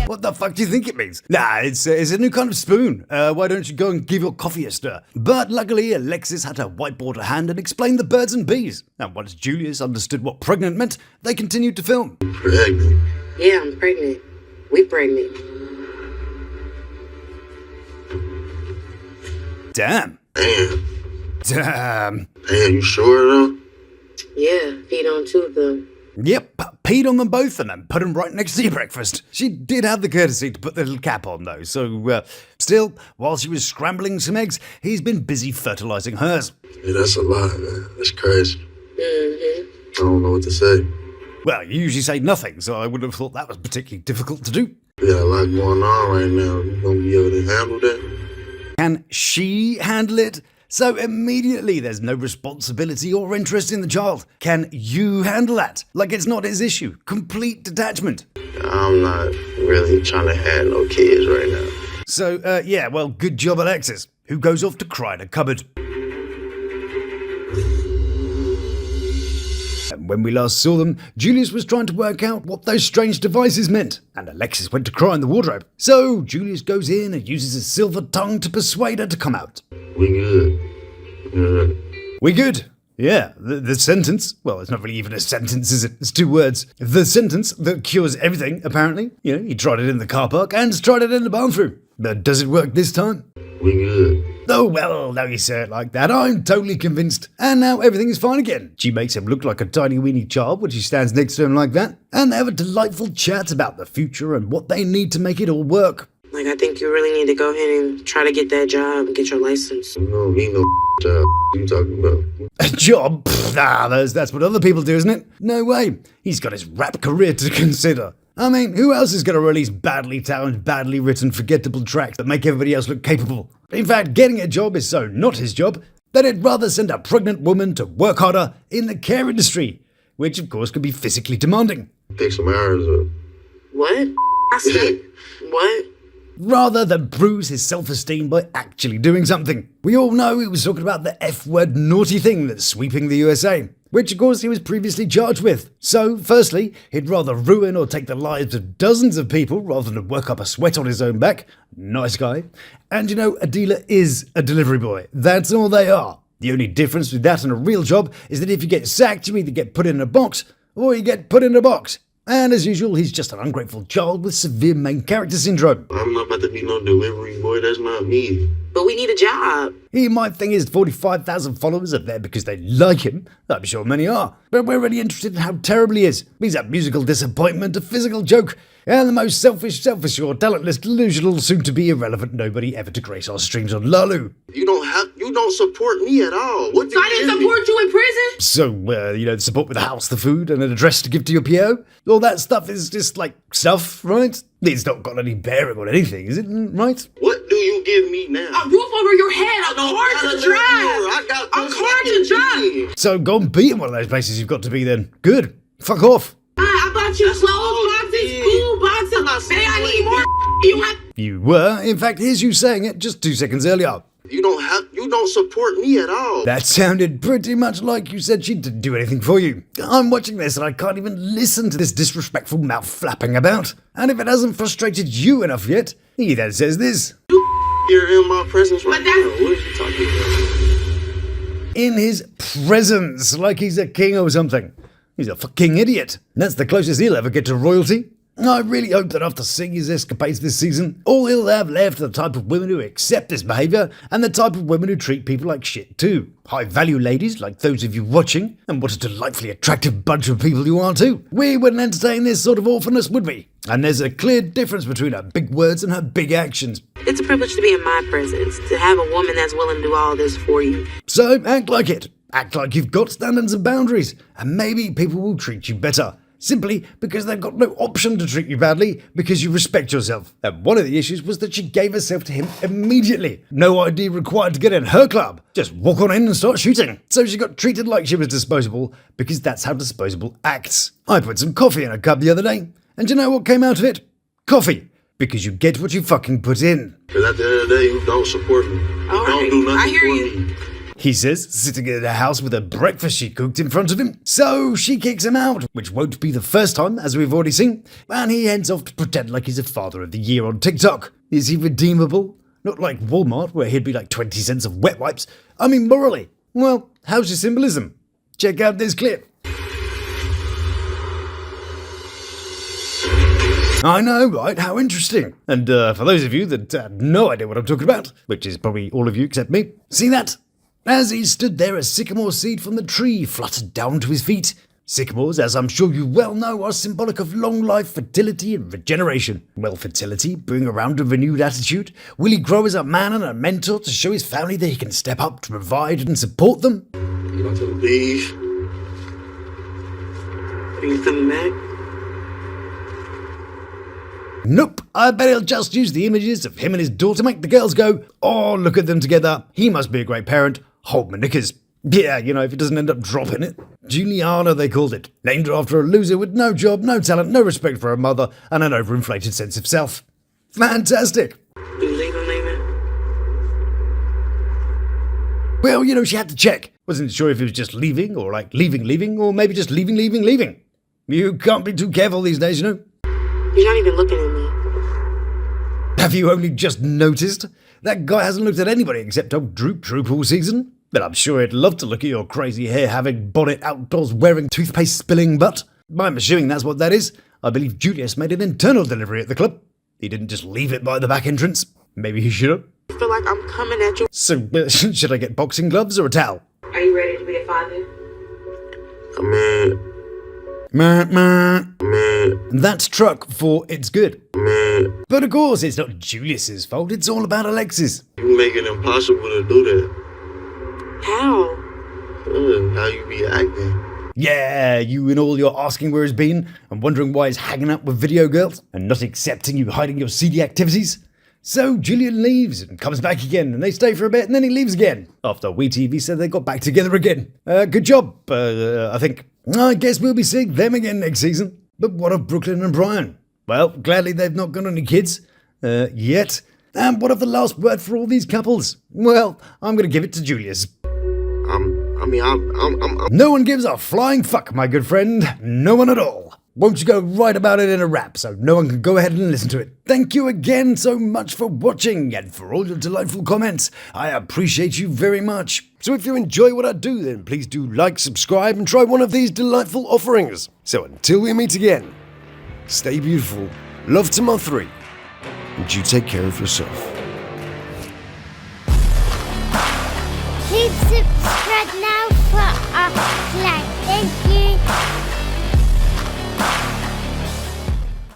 What the fuck do you think it means? Nah, it's a new kind of spoon. Why don't you go and give your coffee a stir? But luckily, Alexis had her whiteboard at hand and explained the birds and bees. And once Julius understood what pregnant meant, they continued to film. Pregnant? Yeah, I'm pregnant. We pregnant. Damn. Damn, you sure though? Yeah, feed on two of them. Yep, peed on them both and then put them right next to your breakfast. She did have the courtesy to put the little cap on though, so Still, while she was scrambling some eggs, he's been busy fertilizing hers. Yeah, that's a lot, man. That's crazy. I don't know what to say. Well, you usually say nothing, so I would have thought that was particularly difficult to do. We got a lot going on right now. You gonna be able to handle that? Can she handle it? So immediately there's no responsibility or interest in the child. Can you handle that? Like it's not his issue. Complete detachment. I'm not really trying to have no kids right now. So, yeah, well, good job, Alexis, who goes off to cry in a cupboard. And when we last saw them, Julius was trying to work out what those strange devices meant, and Alexis went to cry in the wardrobe. So Julius goes in and uses his silver tongue to persuade her to come out. We good. We good. Yeah, the sentence, well, it's not really even a sentence, is it? It's 2 words. The sentence that cures everything, apparently. You know, he tried it in the car park and tried it in the bathroom. But does it work this time? We good. Oh, well, now you say it like that, I'm totally convinced. And now everything is fine again. She makes him look like a tiny weeny child when she stands next to him like that. And they have a delightful chat about the future and what they need to make it all work. Like, I think you really need to go ahead and try to get that job and get your license. No, ain't no job. What you talking about? A job? Pfft, that's what other people do, isn't it? No way. He's got his rap career to consider. I mean, who else is going to release badly timed, badly written, forgettable tracks that make everybody else look capable? In fact, getting a job is so not his job that he'd rather send a pregnant woman to work harder in the care industry, which of course can be physically demanding. Take some hours up. What? I said, what? Rather than bruise his self-esteem by actually doing something. We all know he was talking about the F-word naughty thing that's sweeping the USA, which of course he was previously charged with. So, firstly, he'd rather ruin or take the lives of dozens of people rather than work up a sweat on his own back. Nice guy. And you know, a dealer is a delivery boy. That's all they are. The only difference with that and a real job is that if you get sacked, you either get put in a box or you get put in a box. And as usual, he's just an ungrateful child with severe main character syndrome. I'm not about to be no delivery boy, that's not me. But we need a job. He might think his 45,000 followers are there because they like him. I'm sure many are. But we're really interested in how terrible he is. He's a musical disappointment, a physical joke, and the most selfish or talentless, delusional, soon-to-be irrelevant nobody ever to grace our streams on Lalu. You don't support me at all. What do I didn't support you in prison? So, you know, the support with a house, the food, and an address to give to your PO? All that stuff is just, like, stuff, right? It's not got any bearing on anything, is it? Right? What do you give me now? A roof over your head, a car to drive. A car to drive. So go and be in one of those places you've got to be then. Good. Fuck off. I bought you clothes boxes, food boxes. Hey, I need more. You want? You were. In fact, here's you saying it just 2 seconds earlier. You don't support me at all. That sounded pretty much like you said she didn't do anything for you. I'm watching this and I can't even listen to this disrespectful mouth flapping about. And if it hasn't frustrated you enough yet, he then says this. You're in my presence right now. What are you talking about? In his presence, like he's a king or something. He's a fucking idiot. That's the closest he'll ever get to royalty. I really hope that after seeing his escapades this season, all he'll have left are the type of women who accept this behaviour and the type of women who treat people like shit too. High-value ladies like those of you watching, and what a delightfully attractive bunch of people you are too. We wouldn't entertain this sort of awfulness, would we? And there's a clear difference between her big words and her big actions. It's a privilege to be in my presence, to have a woman that's willing to do all this for you. So act like it. Act like you've got standards and boundaries, and maybe people will treat you better. Simply because they've got no option to treat you badly because you respect yourself. And one of the issues was that she gave herself to him immediately. No ID required to get in her club. Just walk on in and start shooting. So she got treated like she was disposable because that's how disposable acts. I put some coffee in a cup the other day, and do you know what came out of it? Coffee. Because you get what you fucking put in. Because at the end of the day, you don't support me. All don't right, do nothing I hear for you. me. He says, sitting in a house with a breakfast she cooked in front of him. So she kicks him out, which won't be the first time, as we've already seen. And he heads off to pretend like he's a father of the year on TikTok. Is he redeemable? Not like Walmart, where he'd be like 20 cents of wet wipes. I mean, morally. Well, how's your symbolism? Check out this clip. I know, right? How interesting. And for those of you that had no idea what I'm talking about, which is probably all of you except me, see that? As he stood there, a sycamore seed from the tree fluttered down to his feet. Sycamores, as I'm sure you well know, are symbolic of long life, fertility, and regeneration. Will fertility bring around a renewed attitude? Will he grow as a man and a mentor to show his family that he can step up to provide and support them? You want to leave? Are you coming back? Nope, I bet he'll just use the images of him and his daughter to make the girls go, oh, look at them together, he must be a great parent, hold my knickers. Yeah, you know, if he doesn't end up dropping it. Juliana, they called it. Named her after a loser with no job, no talent, no respect for her mother, and an overinflated sense of self. Fantastic. You leaving? Well, you know, she had to check. Wasn't sure if he was just leaving, or like leaving, or maybe just leaving. You can't be too careful these days, you know. You're not even looking at me. Have you only just noticed? That guy hasn't looked at anybody except old Droop Troop all season. But I'm sure he'd love to look at your crazy hair-having, bonnet-outdoors-wearing, toothpaste-spilling butt. I'm assuming that's what that is. I believe Julius made an internal delivery at the club. He didn't just leave it by the back entrance. Maybe he should have. I feel like I'm coming at you. So, should I get boxing gloves or a towel? Are you ready to be a father? Man. That's truck for it's good. But of course, it's not Julius's fault. It's all about Alexis. You make it impossible to do that. How? How you be acting? Yeah, you and all your asking where he's been and wondering why he's hanging out with video girls and not accepting you hiding your seedy activities. So Julian leaves and comes back again, and they stay for a bit, and then he leaves again. After wetv said they got back together again. Good job, I think. I guess we'll be seeing them again next season. But what of Brooklyn and Brian? Well, gladly they've not got any kids. Yet. And what of the last word for all these couples? Well, I'm going to give it to Julius. No one gives a flying fuck, my good friend. No one at all. Won't you go write about it in a rap so no one can go ahead and listen to it? Thank you again so much for watching and for all your delightful comments. I appreciate you very much. So if you enjoy what I do, then please do like, subscribe, and try one of these delightful offerings. So until we meet again, stay beautiful, love to my 3, and you take care of yourself. Please subscribe now for our like. Thank you.